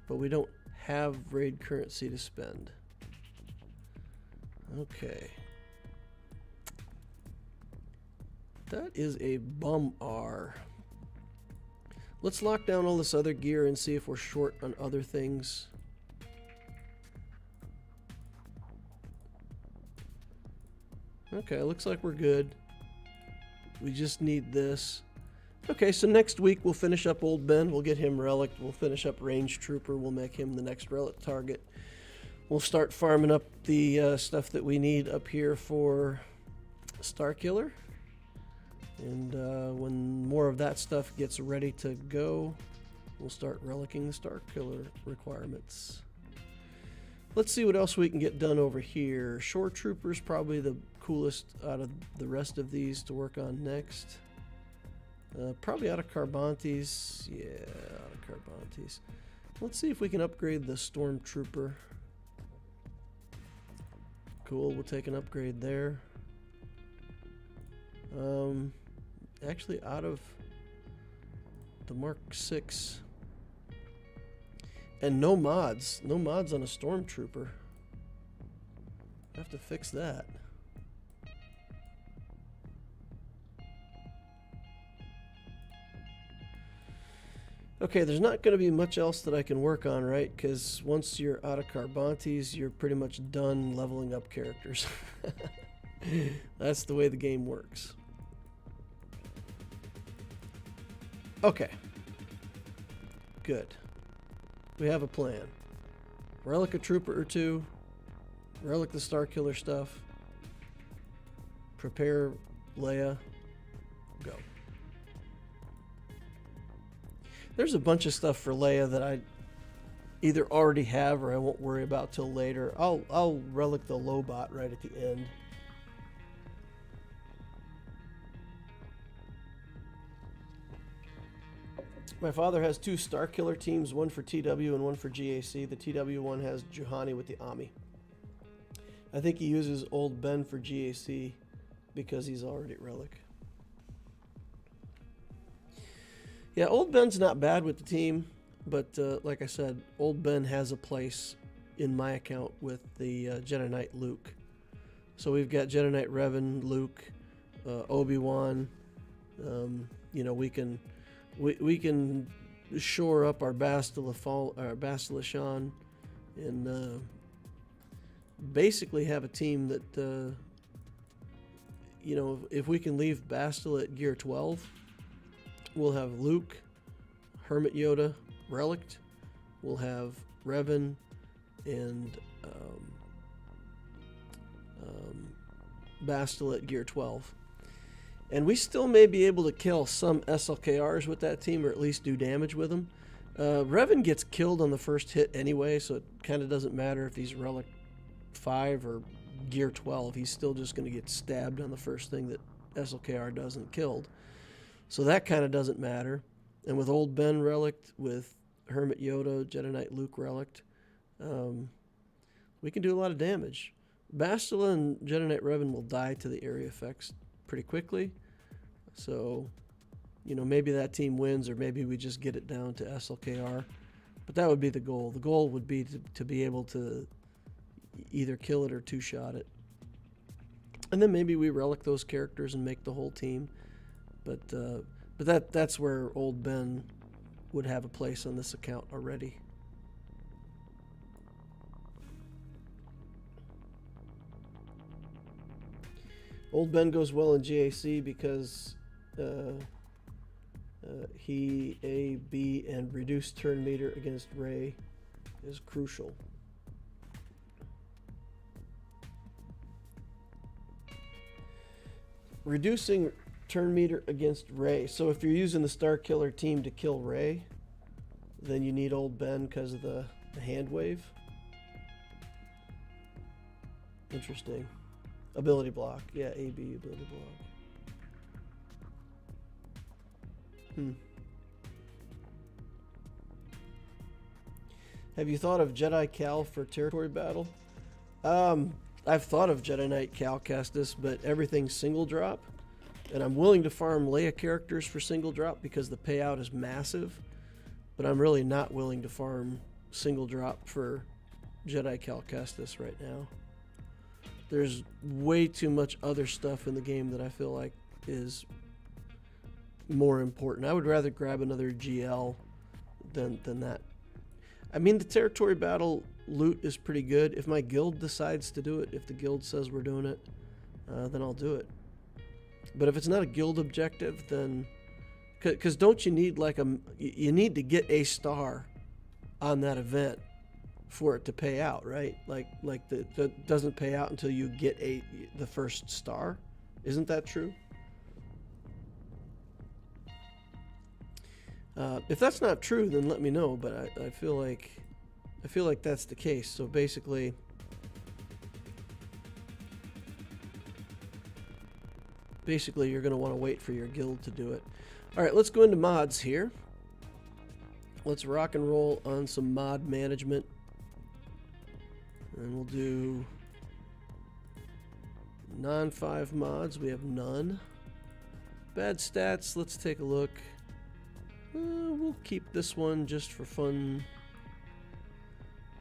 but we don't have raid currency to spend. Okay. That is a bum R. Let's lock down all this other gear and see if we're short on other things. Okay, looks like we're good. We just need this. Okay, so next week we'll finish up Old Ben. We'll get him relic. We'll finish up Range Trooper. We'll make him the next relic target. We'll start farming up the stuff that we need up here for Starkiller. And when more of that stuff gets ready to go, we'll start relicking the Starkiller requirements. Let's see what else we can get done over here. Shore Troopers, probably the coolest out of the rest of these to work on next. Probably out of Carbantes. Yeah, out of Carbantes. Let's see if we can upgrade the Stormtrooper. Cool, we'll take an upgrade there. Actually out of the Mark 6. And no mods. No mods on a Stormtrooper. I have to fix that. Okay, there's not going to be much else that I can work on, right? Because once you're out of Carbantes, you're pretty much done leveling up characters. That's the way the game works. Okay. Good. We have a plan. Relic a trooper or two. Relic the Starkiller stuff. Prepare Leia. Go. There's a bunch of stuff for Leia that I either already have or I won't worry about till later. I'll relic the Lobot right at the end. My father has two Starkiller teams, one for TW and one for GAC. The TW one has Juhani with the Ami. I think he uses Old Ben for GAC because he's already at Relic. Yeah, Old Ben's not bad with the team, but like I said, Old Ben has a place in my account with the Jedi Knight Luke. So we've got Jedi Knight Revan, Luke, Obi-Wan. You know, we can shore up our Bastila and basically have a team that you know, if we can leave Bastila at gear 12. We'll have Luke, Hermit Yoda, Relict. We'll have Revan and Bastila at gear 12. And we still may be able to kill some SLKRs with that team, or at least do damage with them. Revan gets killed on the first hit anyway, so it kind of doesn't matter if he's Relic 5 or gear 12. He's still just going to get stabbed on the first thing that SLKR does and killed. So that kind of doesn't matter. And with Old Ben Relict, with Hermit Yoda, Jedi Knight Luke Relict, we can do a lot of damage. Bastila and Jedi Knight Revan will die to the area effects pretty quickly. So, you know, maybe that team wins, or maybe we just get it down to SLKR. But that would be the goal. The goal would be to be able to either kill it or two-shot it. And then maybe we relic those characters and make the whole team. But that's where Old Ben would have a place on this account already. Old Ben goes well in GAC because he, A, B, and reduced turn meter against Rey is crucial. Reducing turn meter against Rey. So if you're using the Starkiller team to kill Rey, then you need Old Ben because of the hand wave. Interesting. Ability block. Yeah, AB ability block. Have you thought of Jedi Cal for territory battle? I've thought of Jedi Knight Cal Kestis, but everything's single drop. And I'm willing to farm Leia characters for single drop because the payout is massive. But I'm really not willing to farm single drop for Jedi Cal Kestis right now. There's way too much other stuff in the game that I feel like is more important. I would rather grab another GL than that. I mean, the territory battle loot is pretty good. If my guild decides to do it, if the guild says we're doing it, then I'll do it. But if it's not a guild objective, then... Because don't you need like you need to get a star on that event for it to pay out, right? Like that doesn't pay out until you get the first star. Isn't that true? If that's not true, then let me know. But I feel like I feel like that's the case. So basically, you're going to want to wait for your guild to do it. All right, let's go into mods here. Let's rock and roll on some mod management. And we'll do non-5 mods. We have none. Bad stats, let's take a look. We'll keep this one just for fun.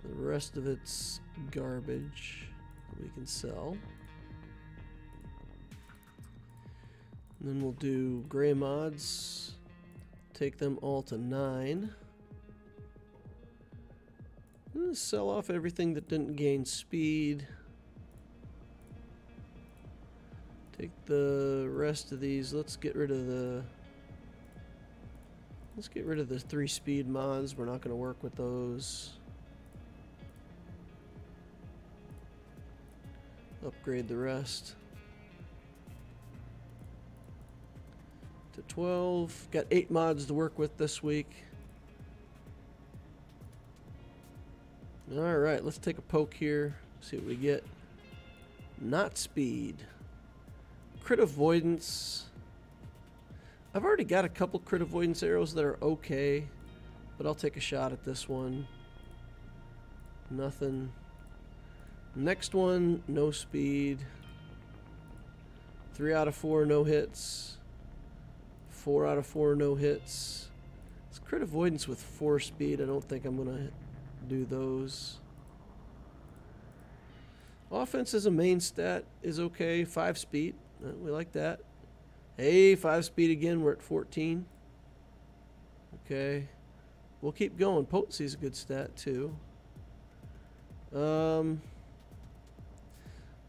The rest of it's garbage that we can sell. And then we'll do gray mods. Take them all to 9. Sell off everything that didn't gain speed. Take the rest of these. Let's get rid of the 3 speed mods. We're not going to work with those. Upgrade the rest to 12. Got 8 mods to work with this week. Alright, let's take a poke here. See what we get. Not speed. Crit avoidance. I've already got a couple crit avoidance arrows that are okay, but I'll take a shot at this one. Nothing. Next one, no speed. 3 out of 4 no hits. 4 out of 4 no hits. It's crit avoidance with 4 speed. I don't think I'm gonna do those. Offense as a main stat is okay. 5 speed. We like that. Hey, 5 speed again. We're at 14. Okay. We'll keep going. Potency is a good stat too.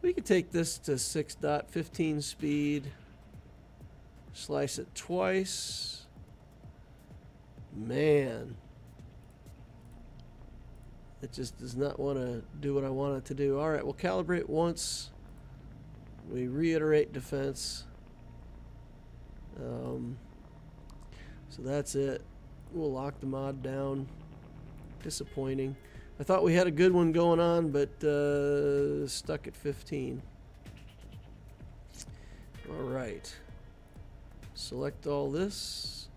We could take this to 6.15 speed. Slice it twice. Man. It just does not want to do what I want it to do. Alright, we'll calibrate once. We reiterate defense. So that's it. We'll lock the mod down. Disappointing. I thought we had a good one going on, but stuck at 15. Alright. Select all this.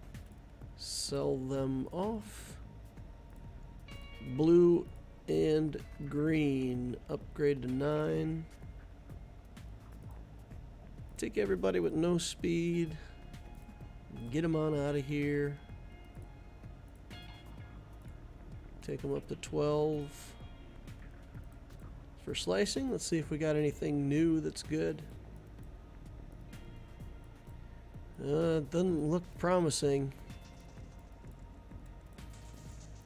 Sell them off. Blue and green. Upgrade to 9. Take everybody with no speed. Get them on out of here. Take them up to 12. For slicing, let's see if we got anything new that's good. Doesn't look promising.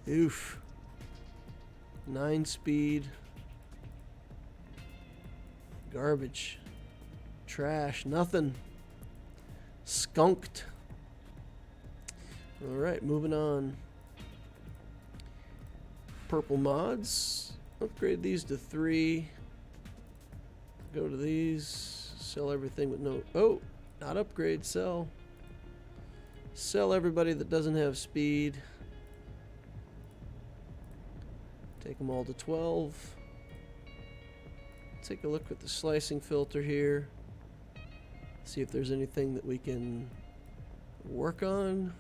Oof. 9 speed. Garbage. Trash. Nothing. Skunked. Alright, moving on. Purple mods. Upgrade these to 3. Go to these. Sell everything with no... Oh! Not upgrade. Sell. Sell everybody that doesn't have speed. Take them all to 12. Take a look at the slicing filter here. See if there's anything that we can work on.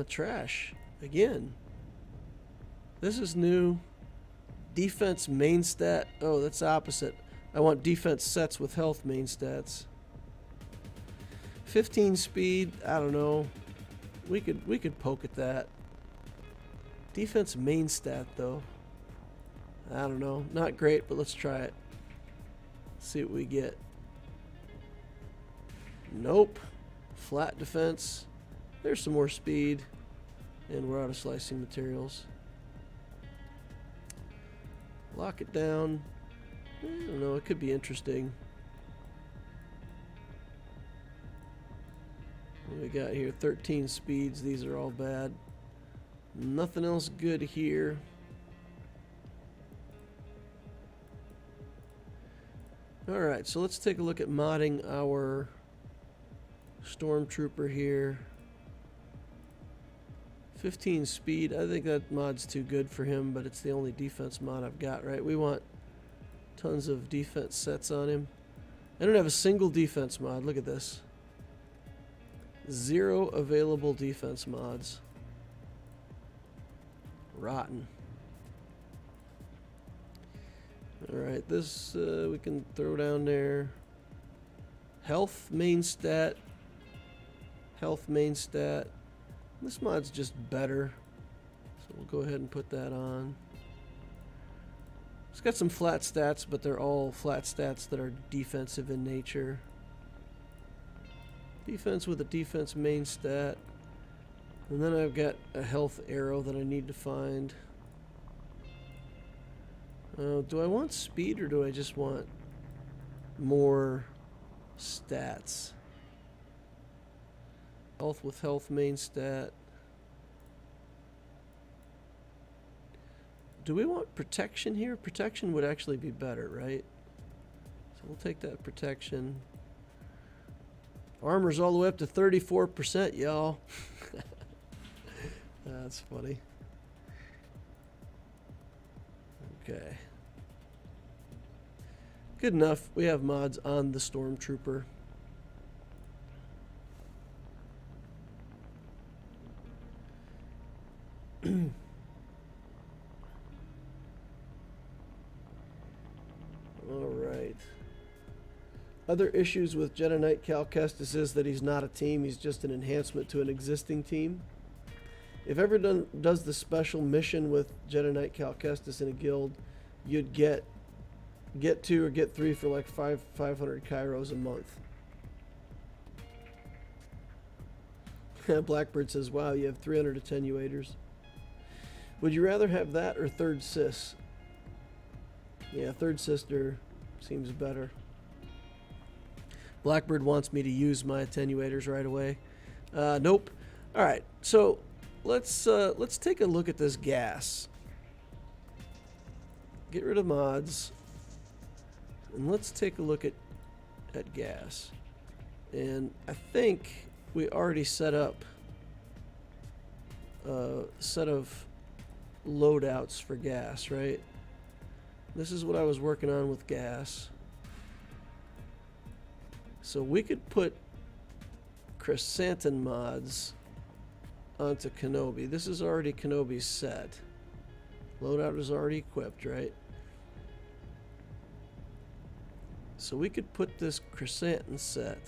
Trash. Again. This is new. Defense main stat. Oh, that's the opposite. I want defense sets with health main stats. 15 speed. I don't know. We could poke at that. Defense main stat though. I don't know. Not great, but let's try it. See what we get. Nope. Flat defense. There's some more speed. And we're out of slicing materials. Lock it down. I don't know. It could be interesting. What we got here? 13 speeds. These are all bad. Nothing else good here. Alright, so let's take a look at modding our Stormtrooper here. 15 speed. I think that mod's too good for him, but it's the only defense mod I've got, right? We want tons of defense sets on him. I don't have a single defense mod. Look at this. 0 available defense mods. Rotten. Alright, this we can throw down there. Health main stat. Health main stat. This mod's just better. So we'll go ahead and put that on. It's got some flat stats, but they're all flat stats that are defensive in nature. Defense with a defense main stat. And then I've got a health arrow that I need to find. Do I want speed or do I just want more stats? Health with health main stat. Do we want protection here? Protection would actually be better, right? So we'll take that protection. Armor's all the way up to 34%, y'all. That's funny. Okay. Good enough. We have mods on the Stormtrooper. Alright. Other issues with Jedi Knight Cal Kestis is that he's not a team, he's just an enhancement to an existing team. If everyone does the special mission with Jedi Knight Cal Kestis in a guild, you'd get 2 or get 3 for like 500 Kairos a month. Blackbird says, wow, you have 300 attenuators. Would you rather have that or third sis? Yeah, third sister seems better. Blackbird wants me to use my attenuators right away. Nope. All right, so let's take a look at this gas. Get rid of mods, and let's take a look at gas. And I think we already set up a set of loadouts for gas, right? This is what I was working on with gas. So we could put Chrysanthemum mods onto Kenobi. This is already Kenobi's set. Loadout is already equipped, right? So we could put this Chrysanthemum set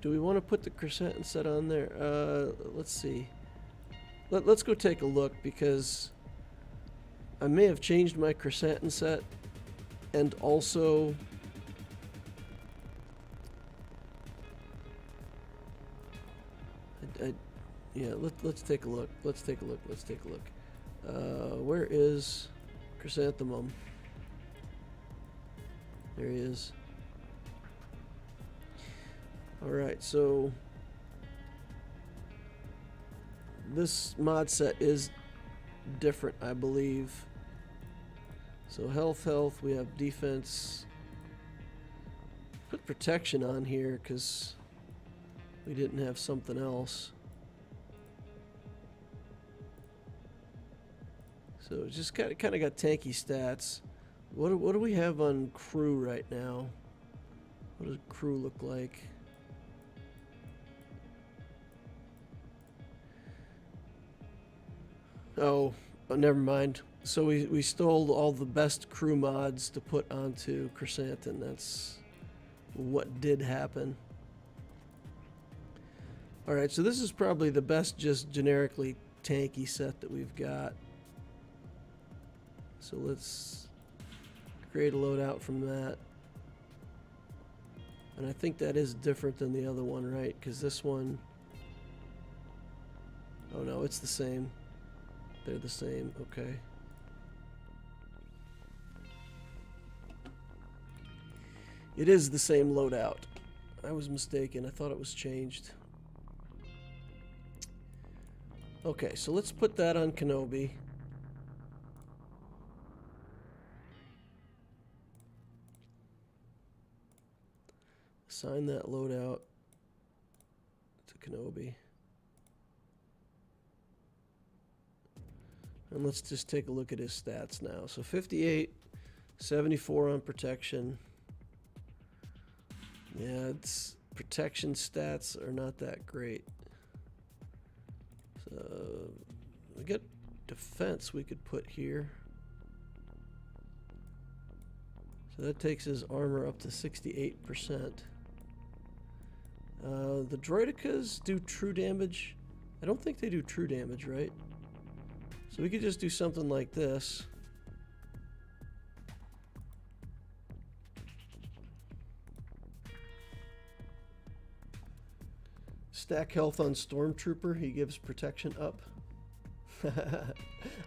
do we want to put the Chrysanthemum set on there? Let's see. Let's go take a look, because I may have changed my Chrysanthemum set, and also yeah, let's take a look. Let's take a look. Where is Chrysanthemum? There he is. Alright, so this mod set is different, I believe. So health, we have defense. Put protection on here because we didn't have something else. So it's just kind of got tanky stats. What do we have on crew right now? What does crew look like? Oh, never mind. So we stole all the best crew mods to put onto Chrysanthemum. That's what did happen. Alright, so this is probably the best just generically tanky set that we've got. So let's create a loadout from that. And I think that is different than the other one, right? Because this one... Oh no, it's the same. They're the same, okay. It is the same loadout. I was mistaken. I thought it was changed. Okay, so let's put that on Kenobi. Assign that loadout to Kenobi. And let's just take a look at his stats now. So 58, 74 on protection. Yeah, it's protection stats are not that great. So we get defense we could put here. So that takes his armor up to 68%. The droidicas do true damage. I don't think they do true damage, right? So we could just do something like this. Stack health on Stormtrooper. He gives protection up.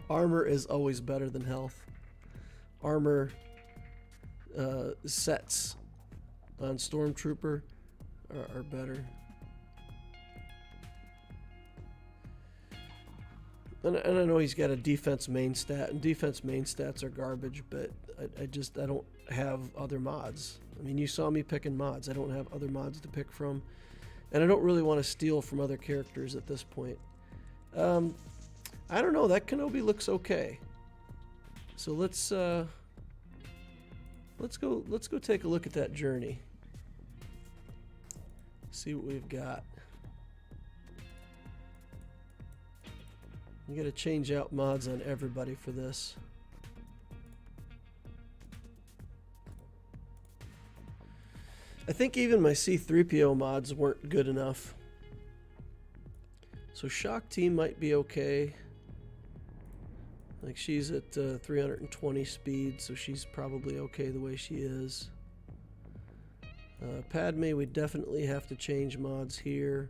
Armor is always better than health. Armor sets on Stormtrooper are better. And I know he's got a defense main stat, and defense main stats are garbage, but I don't have other mods. I mean, you saw me picking mods. I don't have other mods to pick from, and I don't really want to steal from other characters at this point. I don't know. That Kenobi looks okay. So let's go take a look at that journey. See what we've got. You got to change out mods on everybody for this. I think even my C-3PO mods weren't good enough. So Shock Team might be okay. Like, she's at 320 speed, so she's probably okay the way she is. Padme, we definitely have to change mods here.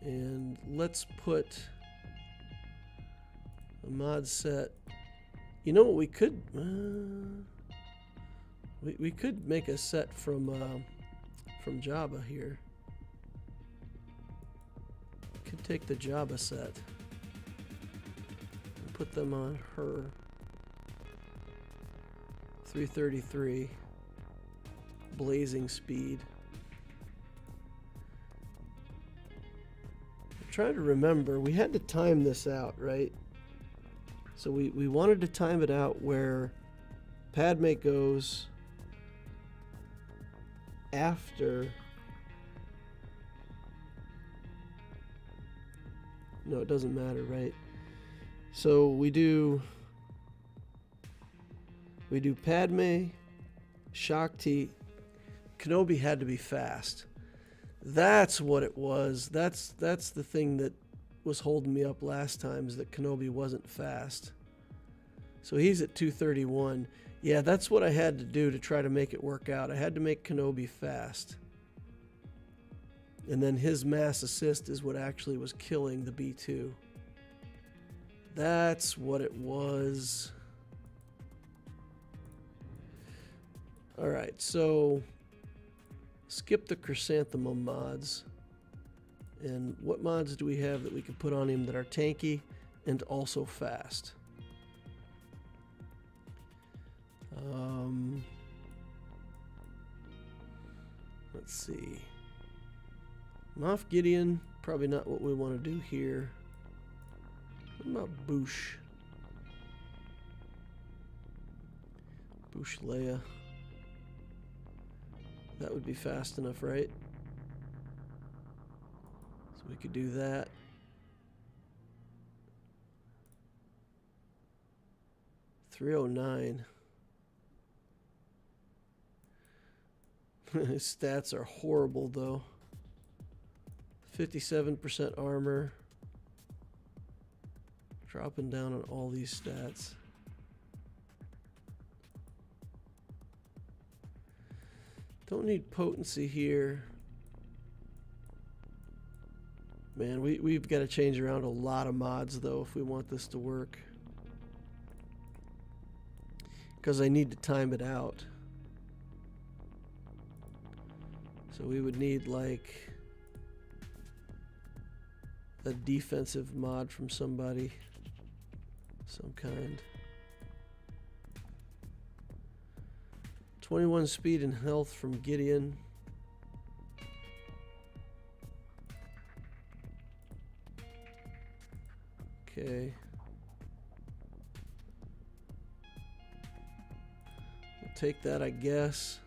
And let's put a mod set. You know what we could... we could make a set from Jabba here. Could take the Jabba set and put them on her. 333 blazing speed. I'm trying to remember, we had to time this out, right? So we wanted to time it out where Padme goes after. No, it doesn't matter, right? So we do Padme, Shakti. Kenobi had to be fast. That's what it was. That's the thing that was holding me up last time, is that Kenobi wasn't fast. So he's at 231. Yeah, that's what I had to do to try to make it work out. I had to make Kenobi fast. And then his mass assist is what actually was killing the B2. That's what it was. Alright, so skip the chrysanthemum mods. And what mods do we have that we can put on him that are tanky and also fast? Let's see. Moff Gideon, probably not what we want to do here. What about Boosh? Boosh Leia. That would be fast enough, right? So we could do that. .309. His stats are horrible, though. 57% armor. Dropping down on all these stats. Don't need potency here. Man, we've got to change around a lot of mods, though, if we want this to work. Because I need to time it out. So we would need, like, a defensive mod from somebody, some kind. 21 speed and health from Gideon. Okay. We'll take that, I guess.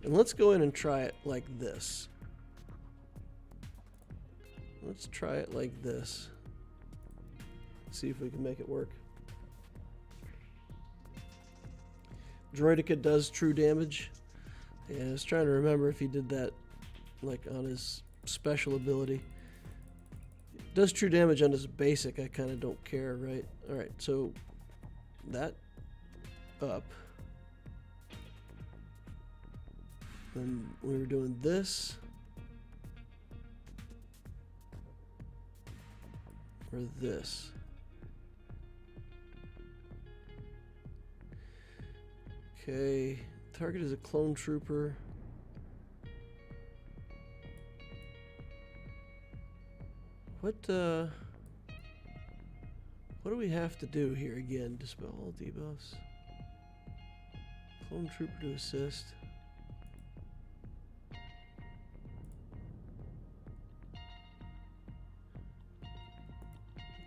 And let's go in and try it like this. Let's try it like this. See if we can make it work. Droideka does true damage. Yeah, I was trying to remember if he did that like on his special ability. Does true damage on his basic, I kind of don't care, right? Alright, so that up. Then we were doing this. Or this. Okay, target is a clone trooper. What do we have to do here again? Dispel all debuffs. Clone trooper to assist.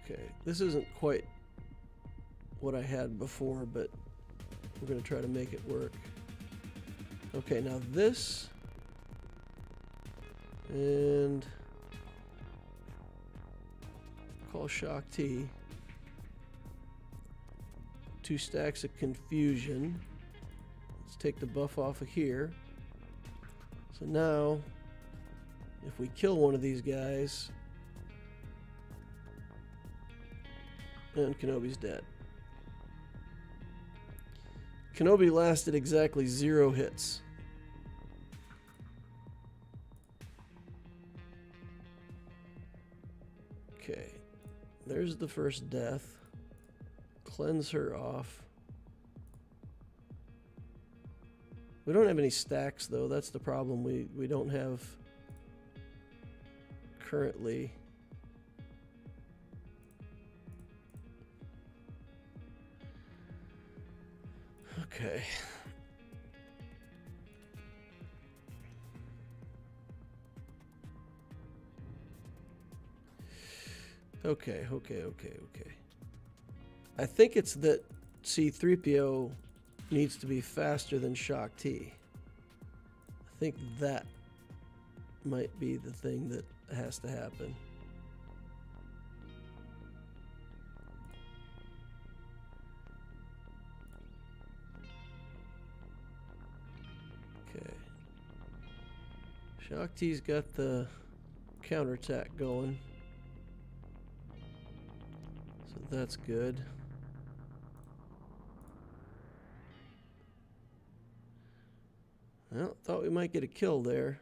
Okay, this isn't quite what I had before, but we're going to try to make it work. Okay, now this and call Shock T. 2 stacks of confusion. Let's take the buff off of here. So now, if we kill one of these guys, and Kenobi's dead. Kenobi lasted exactly 0 hits. Okay, there's the first death. Cleanse her off. We don't have any stacks though, that's the problem. We don't have currently. Okay. Okay. I think it's that C-3PO needs to be faster than Shock T. I think that might be the thing that has to happen. Okay. Shock T's got the counterattack going. So that's good. Well, thought we might get a kill there,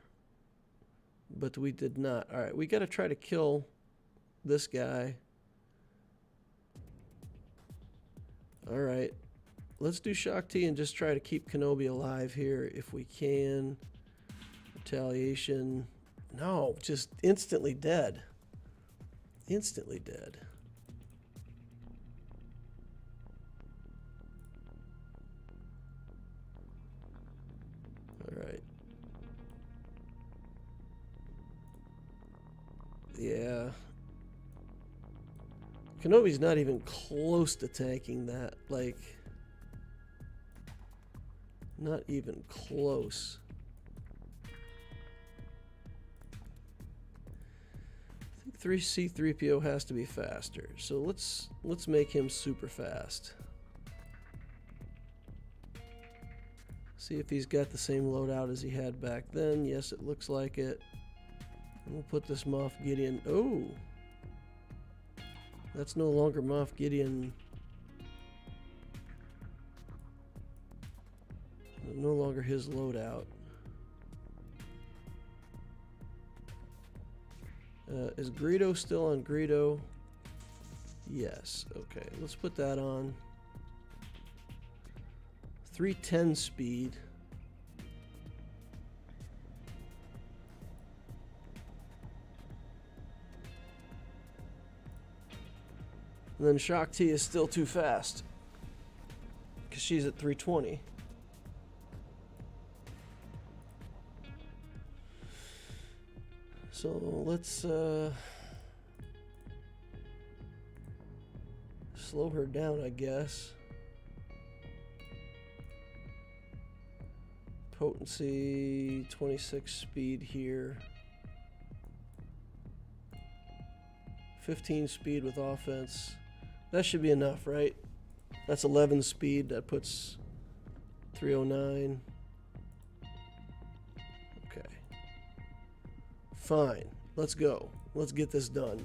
but we did not. All right, we got to try to kill this guy. All right, let's do Shock T and just try to keep Kenobi alive here if we can. Retaliation. No, just instantly dead. Instantly dead. All right. Yeah. Kenobi's not even close to tanking that. Like, not even close. I think 3C3PO has to be faster. So let's make him super fast. See if he's got the same loadout as he had back then. Yes, it looks like it. And we'll put this Moff Gideon. Oh! That's no longer Moff Gideon. No longer his loadout. Is Greedo still on Greedo? Yes. Okay, let's put that on. 310 speed. And then Shock T is still too fast because she's at 320. So let's slow her down, I guess. Potency, 26 speed here. 15 speed with offense. That should be enough, right? That's 11 speed. That puts 309. Okay. Fine. Let's go. Let's get this done.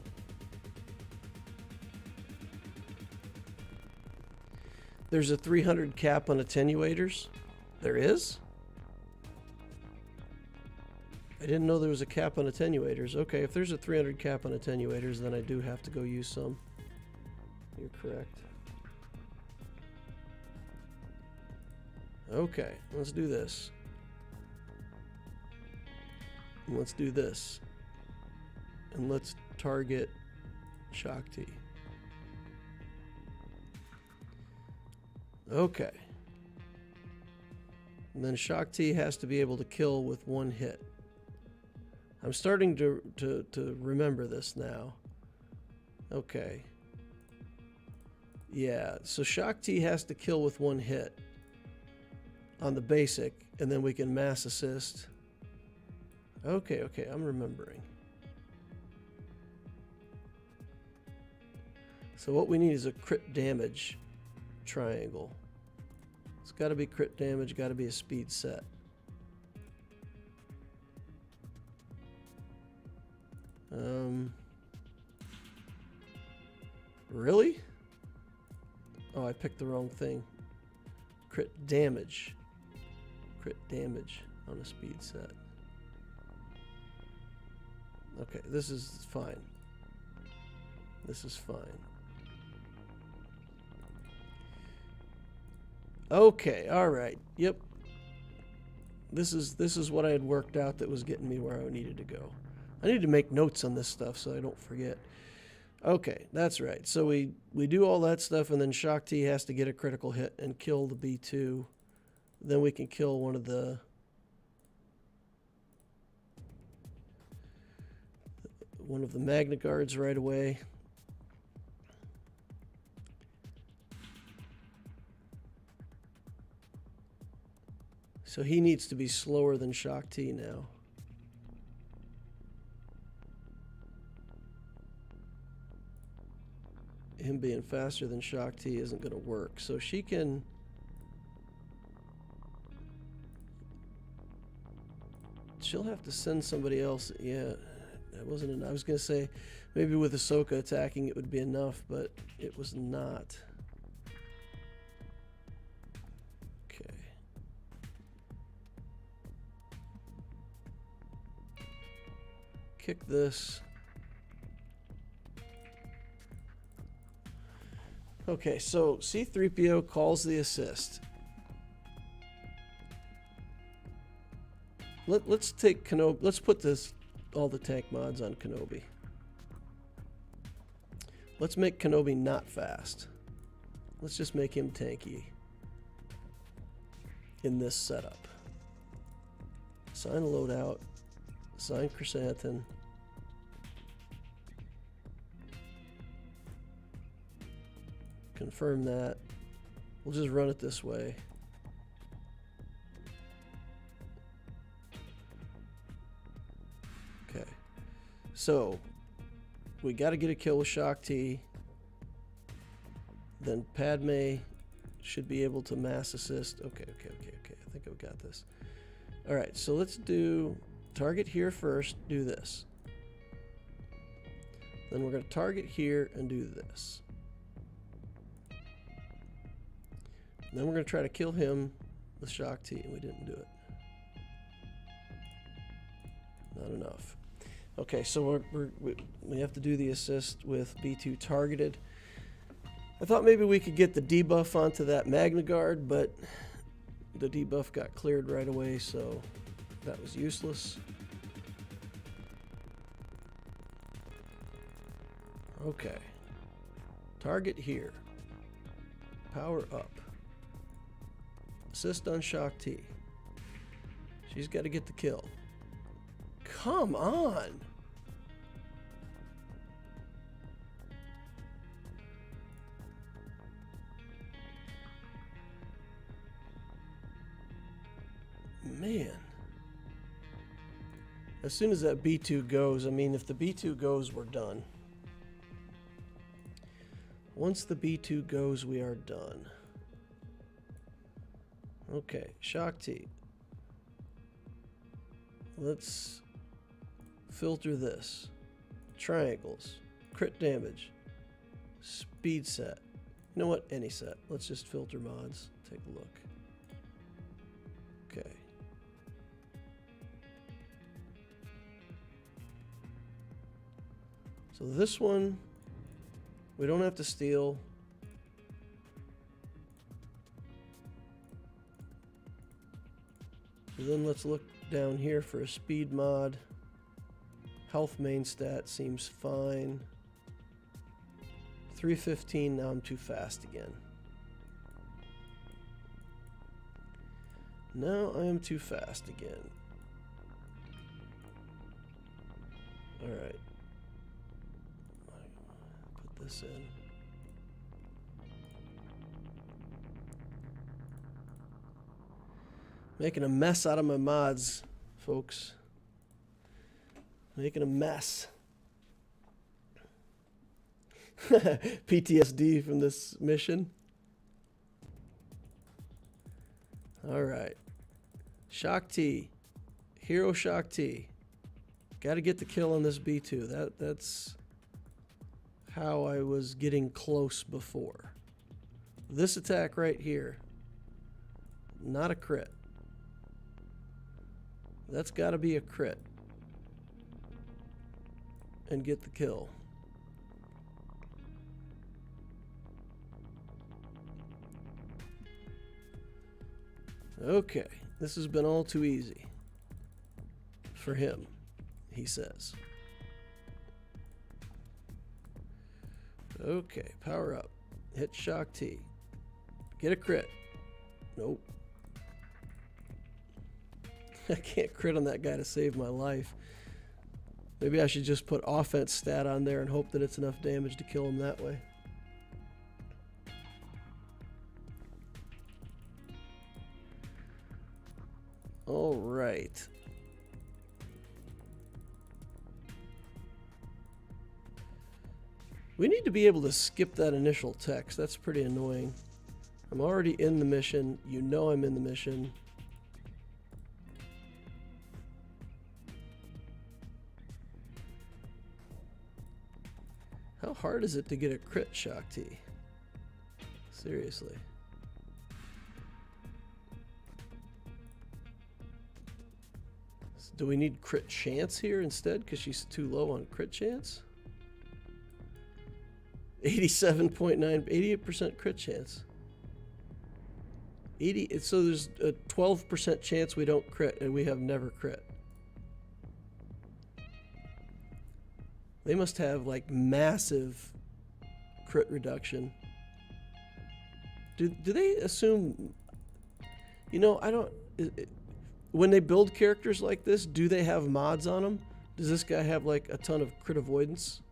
There's a 300 cap on attenuators. There is? I didn't know there was a cap on attenuators. Okay, if there's a 300 cap on attenuators, then I do have to go use some. You're correct. Okay, let's do this. And let's do this. And let's target Shock T. Okay. And then Shock T has to be able to kill with one hit. I'm starting to remember this now. Okay. Yeah, so Shock T has to kill with one hit on the basic, and then we can mass assist. Okay, I'm remembering. So what we need is a crit damage triangle. It's got to be crit damage, got to be a speed set. Really? Oh, I picked the wrong thing. Crit damage. Crit damage on a speed set. Okay, this is fine. This is fine. Okay, all right. Yep. This is what I had worked out that was getting me where I needed to go. I need to make notes on this stuff so I don't forget. Okay, that's right. So we do all that stuff, and then Shock T has to get a critical hit and kill the B2. Then we can kill one of the Magna Guards right away. So he needs to be slower than Shock T now. Him being faster than Shock T isn't going to work. So she can... She'll have to send somebody else. Yeah, that wasn't enough. I was going to say maybe with Ahsoka attacking it would be enough, but it was not. Okay. Kick this. Okay, so C-3PO calls the assist. Let's take Kenobi. Let's put all the tank mods on Kenobi. Let's make Kenobi not fast. Let's just make him tanky in this setup. Assign loadout. Assign Chrysanthemum. Confirm that. We'll just run it this way. Okay. So, we got to get a kill with Shock T. Then Padme should be able to mass assist. Okay. I think I've got this. All right, so let's do target here first. Do this. Then we're going to target here and do this. And then we're going to try to kill him with Shock T, and we didn't do it. Not enough. Okay, so we have to do the assist with B2 targeted. I thought maybe we could get the debuff onto that Magna Guard, but the debuff got cleared right away, so that was useless. Okay. Target here. Power up. Assist on Shock T. She's got to get the kill. Come on! Man. As soon as that B2 goes, I mean, if the B2 goes, we're done. Once the B2 goes, we are done. Okay, Shock T. Let's filter this. Triangles. Crit damage. Speed set. You know what? Any set. Let's just filter mods. Take a look. Okay. So this one, we don't have to steal. So then let's look down here for a speed mod. Health main stat seems fine. 315, now I'm too fast again. Now I am too fast again. Alright. Put this in. Making a mess out of my mods, folks. Making a mess. PTSD from this mission. Alright. Shock T. Hero Shock T. Got to get the kill on this B2. That's how I was getting close before. This attack right here. Not a crit. That's got to be a crit. And get the kill. Okay, this has been all too easy. For him, he says. Okay, power up. Hit Shock T. Get a crit. Nope. I can't crit on that guy to save my life. Maybe I should just put offense stat on there and hope that it's enough damage to kill him that way. All right. We need to be able to skip that initial text. That's pretty annoying. I'm already in the mission. You know I'm in the mission. How hard is it to get a crit Shock T? Seriously. Do we need crit chance here instead because she's too low on crit chance? 87.9, 88% crit chance. 80, so there's a 12% chance we don't crit and we have never crit. They must have like massive crit reduction. Do they assume, you know, I don't, when they build characters like this, do they have mods on them? Does this guy have like a ton of crit avoidance?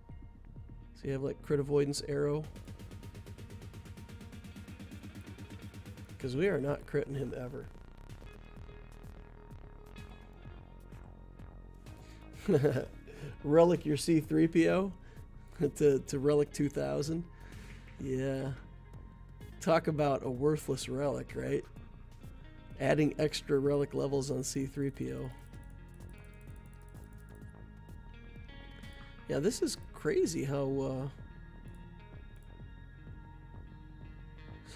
Does he have like crit avoidance arrow? Because we are not critting him ever. Relic your C3PO to Relic 2000. Yeah. Talk about a worthless relic, right? Adding extra relic levels on C3PO. Yeah, this is crazy how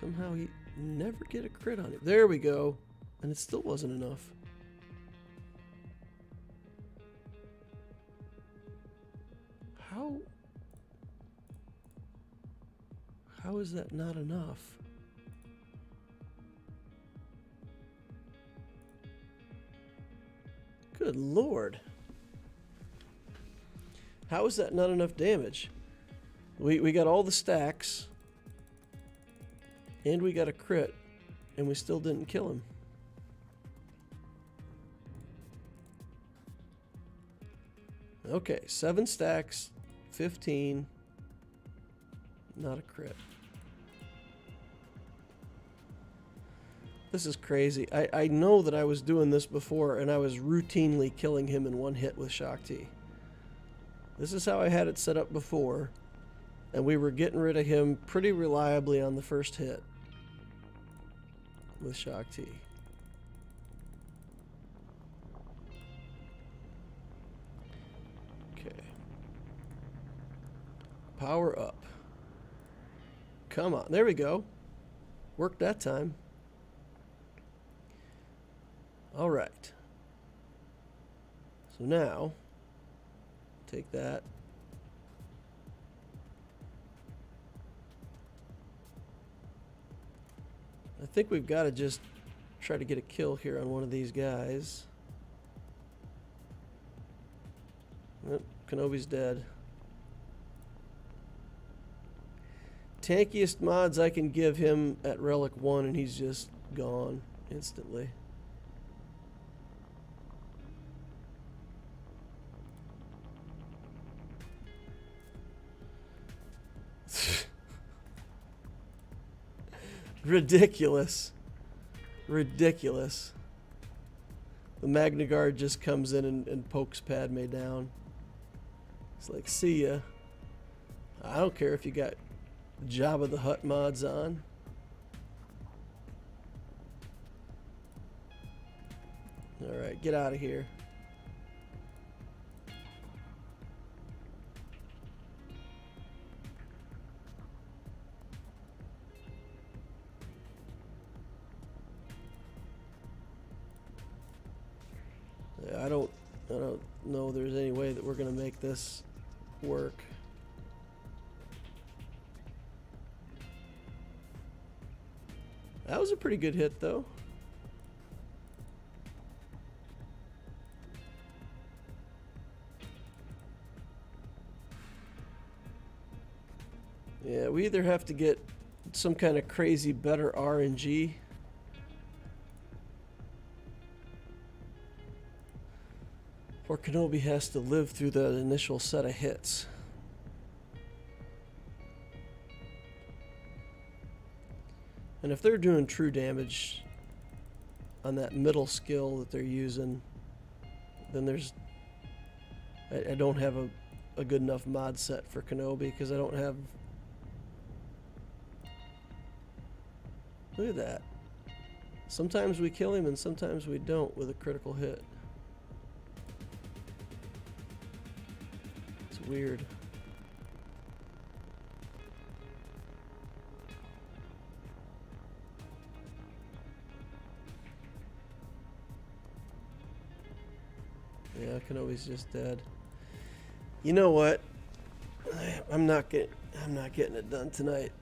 somehow he never get a crit on it. There we go. And it still wasn't enough. How is that not enough? Good Lord. How is that not enough damage? We got all the stacks. And we got a crit. And we still didn't kill him. Okay, 7 stacks, 15. Not a crit. This is crazy. I know that I was doing this before, and I was routinely killing him in one hit with Shaak Ti. This is how I had it set up before, and we were getting rid of him pretty reliably on the first hit with Shaak Ti. Okay. Power up. Come on. There we go. Worked that time. All right. So now, take that. I think we've got to just try to get a kill here on one of these guys. Oh, Kenobi's dead. Tankiest mods I can give him at Relic 1 and he's just gone instantly. Ridiculous. Ridiculous. The Magna Guard just comes in and pokes Padme down. It's like, see ya. I don't care if you got Jabba the Hutt mods on. Alright, get out of here. I don't know there's any way that we're gonna make this work. That was a pretty good hit though. Yeah, we either have to get some kind of crazy better RNG or Kenobi has to live through the initial set of hits. And if they're doing true damage on that middle skill that they're using, then there's... I don't have a good enough mod set for Kenobi because I don't have... Look at that. Sometimes we kill him and sometimes we don't with a critical hit. It's weird. Yeah, Kenobi's just dead. You know what? I'm not getting it done tonight.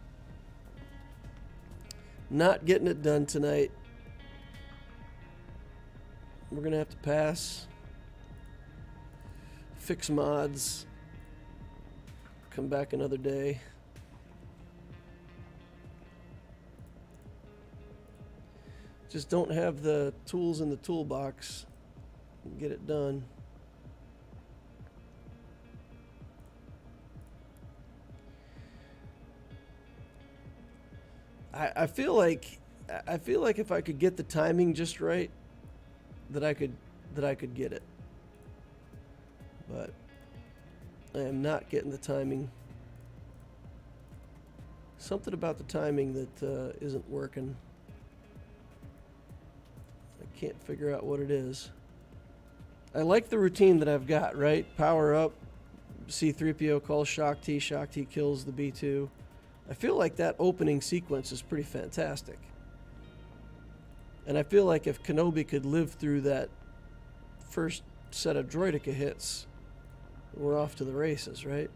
Not getting it done tonight. We're gonna have to pass. Fix mods. Come back another day. Just don't have the tools in the toolbox. Get it done. I feel like if I could get the timing just right, that I could get it. But I am not getting the timing. Something about the timing that isn't working. I can't figure out what it is. I like the routine that I've got, right? Power up, C-3PO calls Shaak Ti, Shaak Ti kills the B-2. I feel like that opening sequence is pretty fantastic. And I feel like if Kenobi could live through that first set of droideka hits, we're off to the races, right?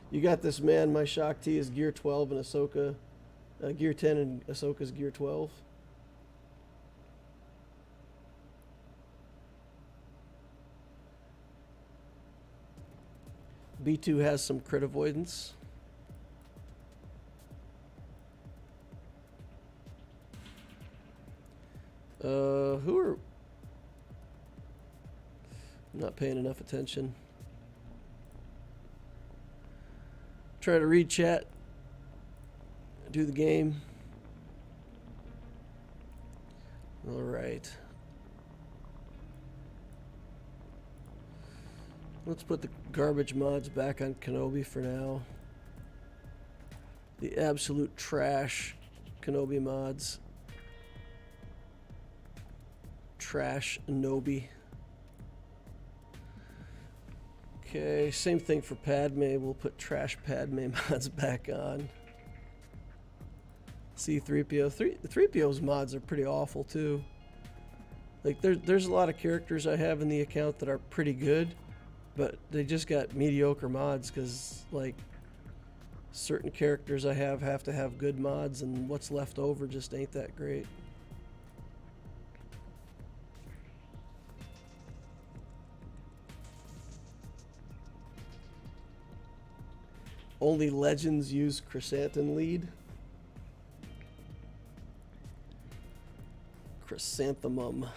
You got this, man. My Shaak Ti is gear 12 and Ahsoka, gear 10 and Ahsoka's gear 12. B2 has some crit avoidance. Who are... I'm not paying enough attention. Try to read chat. Do the game. All right. Let's put the garbage mods back on Kenobi for now. The absolute trash Kenobi mods. Trash Nobi. Okay, same thing for Padme. We'll put trash Padme mods back on. C-3PO. 3PO's mods are pretty awful too. Like there's a lot of characters I have in the account that are pretty good, but they just got mediocre mods because like certain characters I have to have good mods, and what's left over just ain't that great. Only legends use chrysanthemum lead. Chrysanthemum.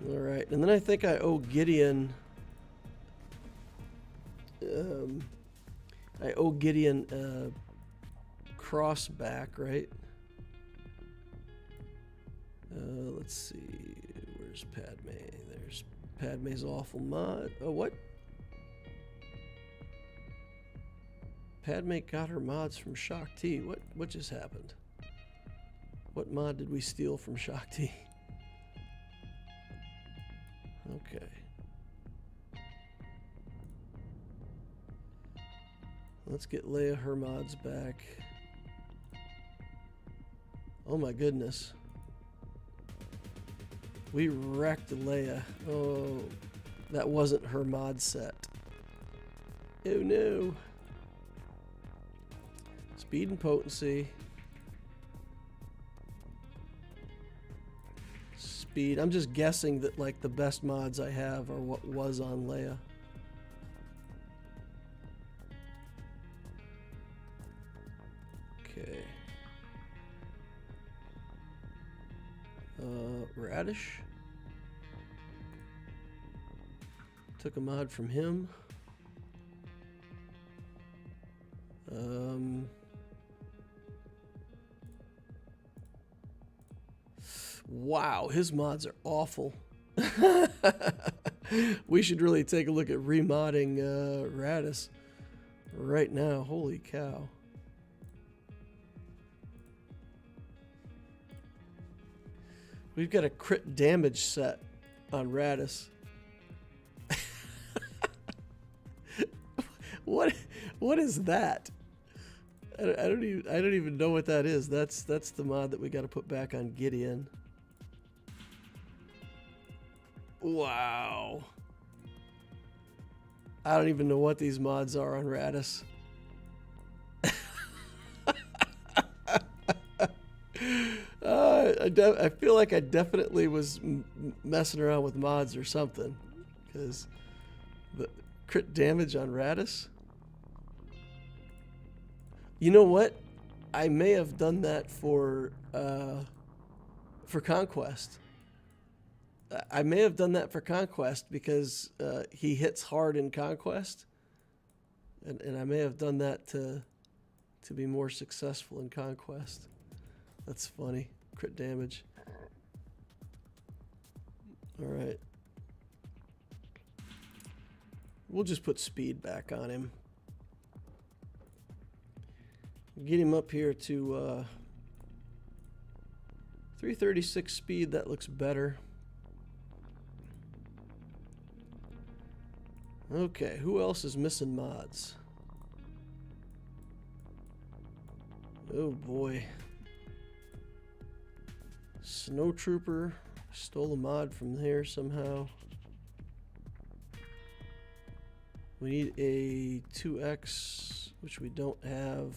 All right, and then I think I owe Gideon. I owe Gideon cross back, right? Let's see. Where's Padme? There's Padme's awful mod. Oh, what? Padme got her mods from Shock T. What just happened? What mod did we steal from Shock T? Okay. Let's get Leia her mods back. Oh my goodness. We wrecked Leia. Oh, that wasn't her mod set. Oh no. Speed and potency. Speed. I'm just guessing that like the best mods I have are what was on Leia. Okay. Radish. Took a mod from him. Wow, his mods are awful. We should really take a look at remodding Radis right now. Holy cow. We've got a crit damage set on Radis. What is that? I don't even know what that is. That's the mod that we got to put back on Gideon. Wow. I don't even know what these mods are on Radis. I feel like I definitely was messing around with mods or something, because the crit damage on Radis. You know what? I may have done that for Conquest. I may have done that for Conquest because he hits hard in Conquest, and I may have done that to be more successful in Conquest. That's funny. Crit damage. All right. We'll just put speed back on him. Get him up here to 336 speed. That looks better. Okay, who else is missing mods? Oh boy. Snowtrooper stole a mod from there somehow. We need a 2X, which we don't have.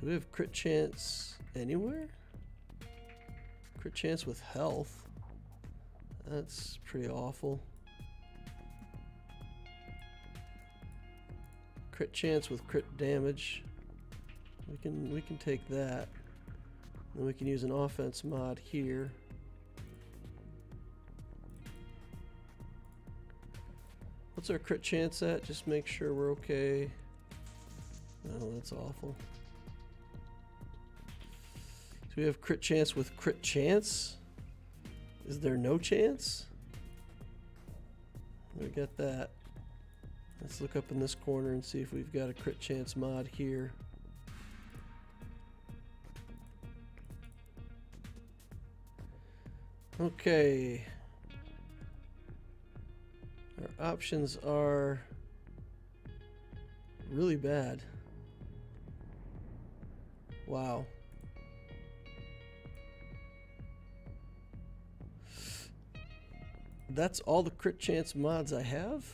Do we have crit chance anywhere? Crit chance with health. That's pretty awful. Crit chance with crit damage. We can take that. Then we can use an offense mod here. What's our crit chance at? Just make sure we're okay. Oh, that's awful. So we have crit chance with crit chance? Is there no chance? We got that. Let's look up in this corner and see if we've got a crit chance mod here. Okay. Our options are really bad. Wow. That's all the crit chance mods I have?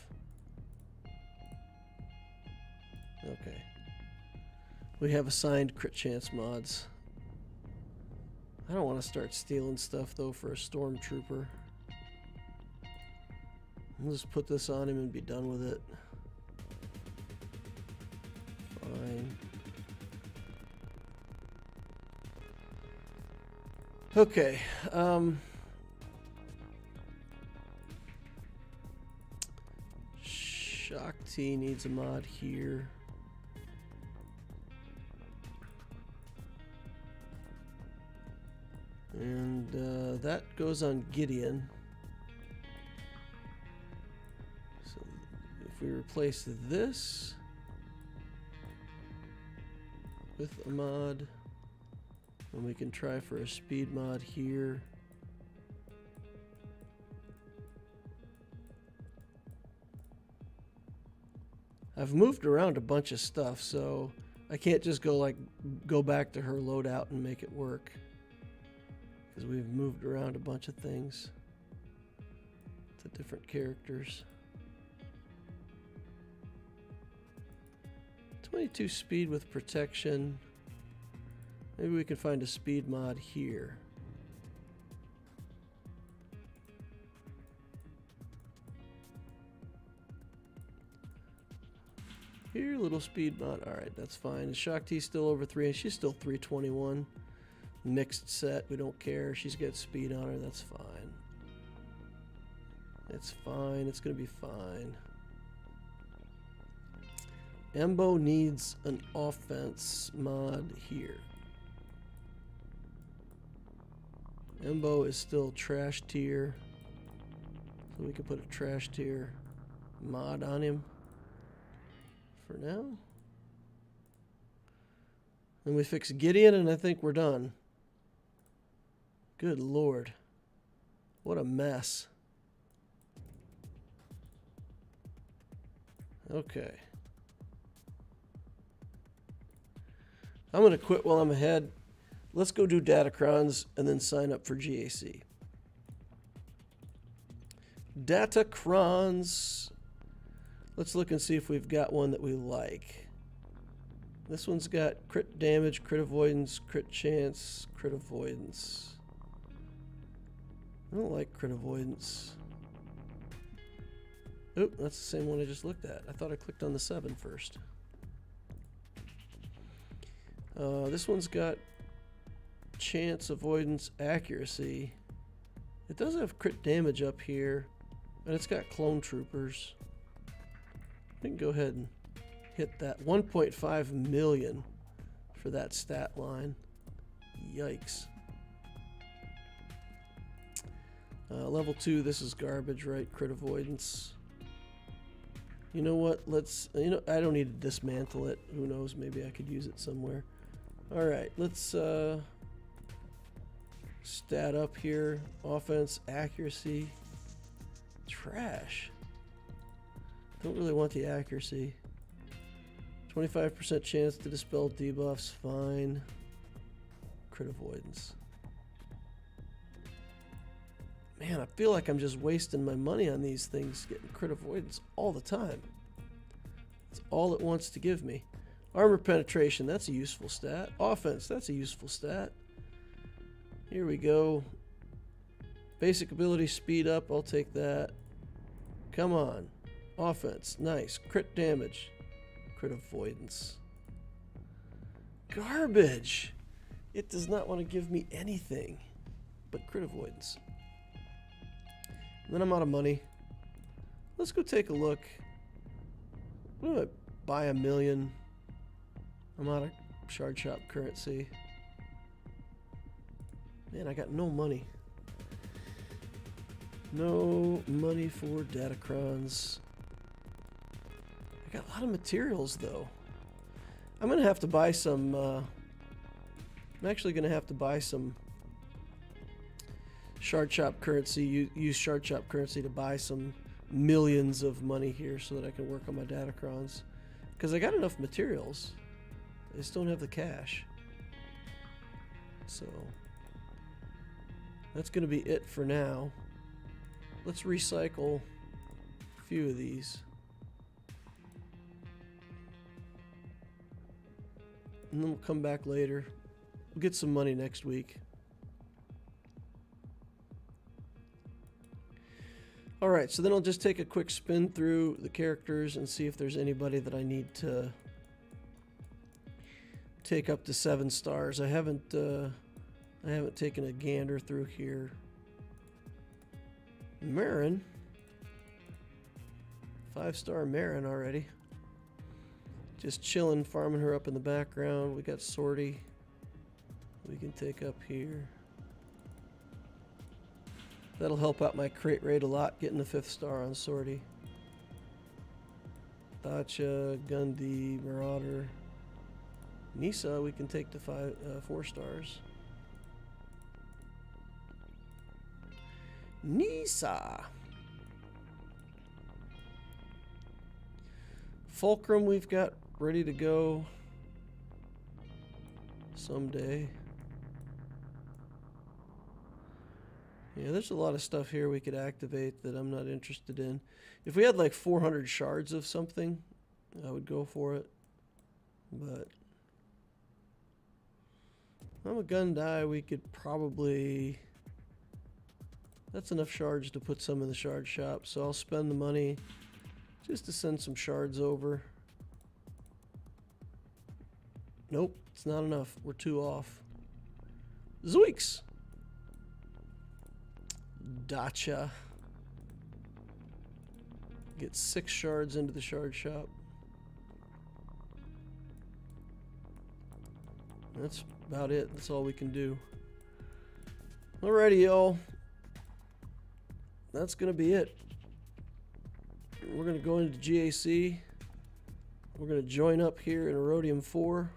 Okay. We have assigned crit chance mods. I don't want to start stealing stuff though for a stormtrooper. I'll just put this on him and be done with it. Fine. Okay. Shakti needs a mod here. And that goes on Gideon. So if we replace this with a mod, and we can try for a speed mod here. I've moved around a bunch of stuff, so I can't just go back to her loadout and make it work. Because we've moved around a bunch of things to different characters. 22 speed with protection. Maybe we can find a speed mod here. Here, little speed mod. Alright, that's fine. Is Shakti still over 3? She's still 321. Mixed set, we don't care. She's got speed on her, that's fine. It's fine, it's gonna be fine. Embo needs an offense mod here. Embo is still trash tier, so we can put a trash tier mod on him for now. Then we fix Gideon and I think we're done. Good Lord. What a mess. Okay. I'm going to quit while I'm ahead. Let's go do Datacrons and then sign up for GAC. Datacrons. Let's look and see if we've got one that we like. This one's got crit damage, crit avoidance, crit chance, crit avoidance. I don't like crit avoidance. Oop, that's the same one I just looked at. I thought I clicked on the 7 first. This one's got chance, avoidance, accuracy. It does have crit damage up here, and it's got clone troopers. We can go ahead and hit that. 1.5 million for that stat line. Yikes. Level 2, this is garbage, right? Crit avoidance. You know what? Let's, I don't need to dismantle it. Who knows? Maybe I could use it somewhere. Alright, let's stat up here. Offense, accuracy. Trash. Don't really want the accuracy. 25% chance to dispel debuffs. Fine. Crit avoidance. Man, I feel like I'm just wasting my money on these things, getting crit avoidance all the time. That's all it wants to give me. Armor penetration, that's a useful stat. Offense, that's a useful stat. Here we go. Basic ability, speed up. I'll take that. Come on. Offense. Nice. Crit damage. Crit avoidance. Garbage. It does not want to give me anything but crit avoidance. And then I'm out of money. Let's go take a look. I'm going to buy 1 million. I'm out of shard shop currency. Man, I got no money. No money for datacrons. I got a lot of materials though. I'm gonna have to buy some. I'm actually gonna have to buy some shard shop currency. Use shard shop currency to buy some millions of money here so that I can work on my datacrons. Because I got enough materials. I just don't have the cash. So that's gonna be it for now. Let's recycle a few of these. And then we'll come back later. We'll get some money next week. Alright, so then I'll just take a quick spin through the characters and see if there's anybody that I need to take up to 7 stars. I haven't taken a gander through here. Marin. 5-star Marin already. Just chilling, farming her up in the background. We got Sortie. We can take up here. That'll help out my crate rate a lot, getting the 5th star on Sortie. Dacha, Gundy, Marauder. Nisa, we can take to 4 stars. Nisa. Fulcrum we've got ready to go someday. Yeah, there's a lot of stuff here we could activate that I'm not interested in. If we had like 400 shards of something, I would go for it. But I'm a Gundai, we could probably... That's enough shards to put some in the shard shop, so I'll spend the money just to send some shards over. Nope, it's not enough. We're 2 off. Zoinks! Dacha. Get 6 shards into the shard shop. That's about it. That's all we can do. Alrighty, y'all. That's gonna be it. We're gonna go into GAC. We're gonna join up here in Erodium 4.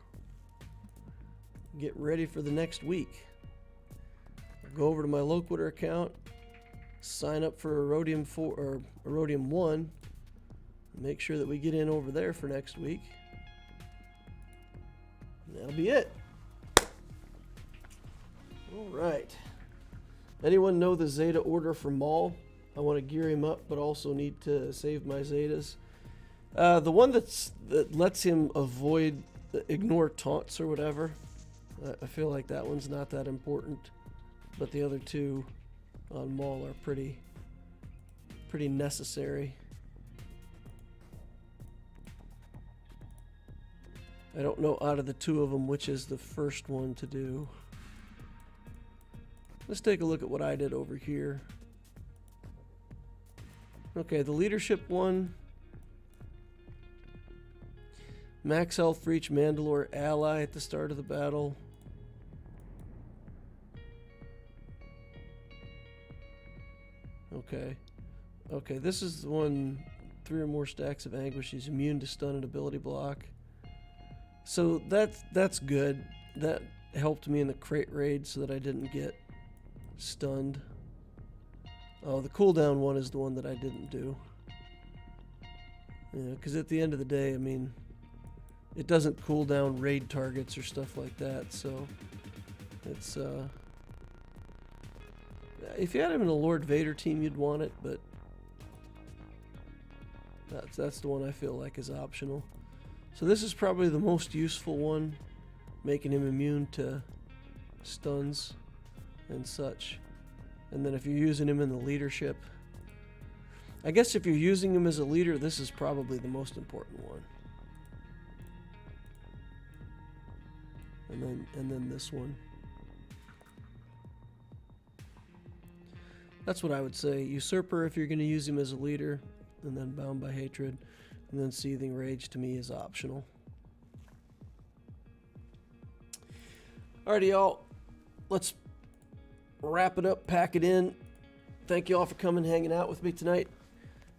Get ready for the next week. Go over to my Loquitur account, sign up for Erodium 4 or Erodium 1. Make sure that we get in over there for next week. And that'll be it. All right. Anyone know the Zeta order for Maul? I want to gear him up, but also need to save my Zetas. The one that lets him ignore taunts or whatever. I feel like that one's not that important, but the other 2 on Maul are pretty necessary. I don't know out of the 2 of them which is the first one to do. Let's take a look at what I did over here. Okay, the leadership one. Max health for each Mandalore ally at the start of the battle. Okay. Okay, this is the one, 3 or more stacks of anguish. He's immune to stun and ability block. So that's good. That helped me in the crate raid so that I didn't get stunned. Oh, the cooldown one is the one that I didn't do. Yeah, because at the end of the day, I mean, it doesn't cool down raid targets or stuff like that, so it's, if you had him in a Lord Vader team, you'd want it, but that's the one I feel like is optional. So this is probably the most useful one, making him immune to stuns and such. And then if you're using him in the leadership, I guess if you're using him as a leader, this is probably the most important one. And then this one. That's what I would say. Usurper if you're going to use him as a leader, and then Bound by Hatred, and then Seething Rage to me is optional. Alrighty, y'all. Let's wrap it up, pack it in. Thank you all for coming, hanging out with me tonight.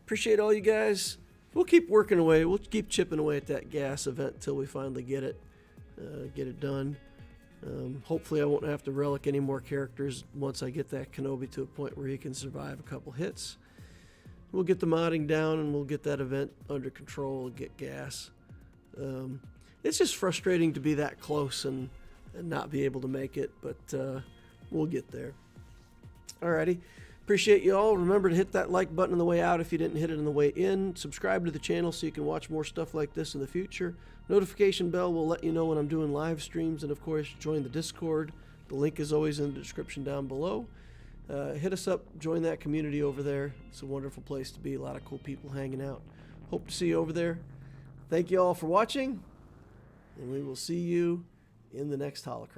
Appreciate all you guys. We'll keep working away. We'll keep chipping away at that gas event until we finally get it done. Hopefully I won't have to relic any more characters once I get that Kenobi to a point where he can survive a couple hits. We'll get the modding down and we'll get that event under control and get gas. It's just frustrating to be that close and not be able to make it, but we'll get there. Alrighty. Appreciate you all. Remember to hit that like button on the way out if you didn't hit it on the way in. Subscribe to the channel so you can watch more stuff like this in the future. Notification bell will let you know when I'm doing live streams. And of course, join the Discord. The link is always in the description down below. Hit us up. Join that community over there. It's a wonderful place to be. A lot of cool people hanging out. Hope to see you over there. Thank you all for watching. And we will see you in the next holocron.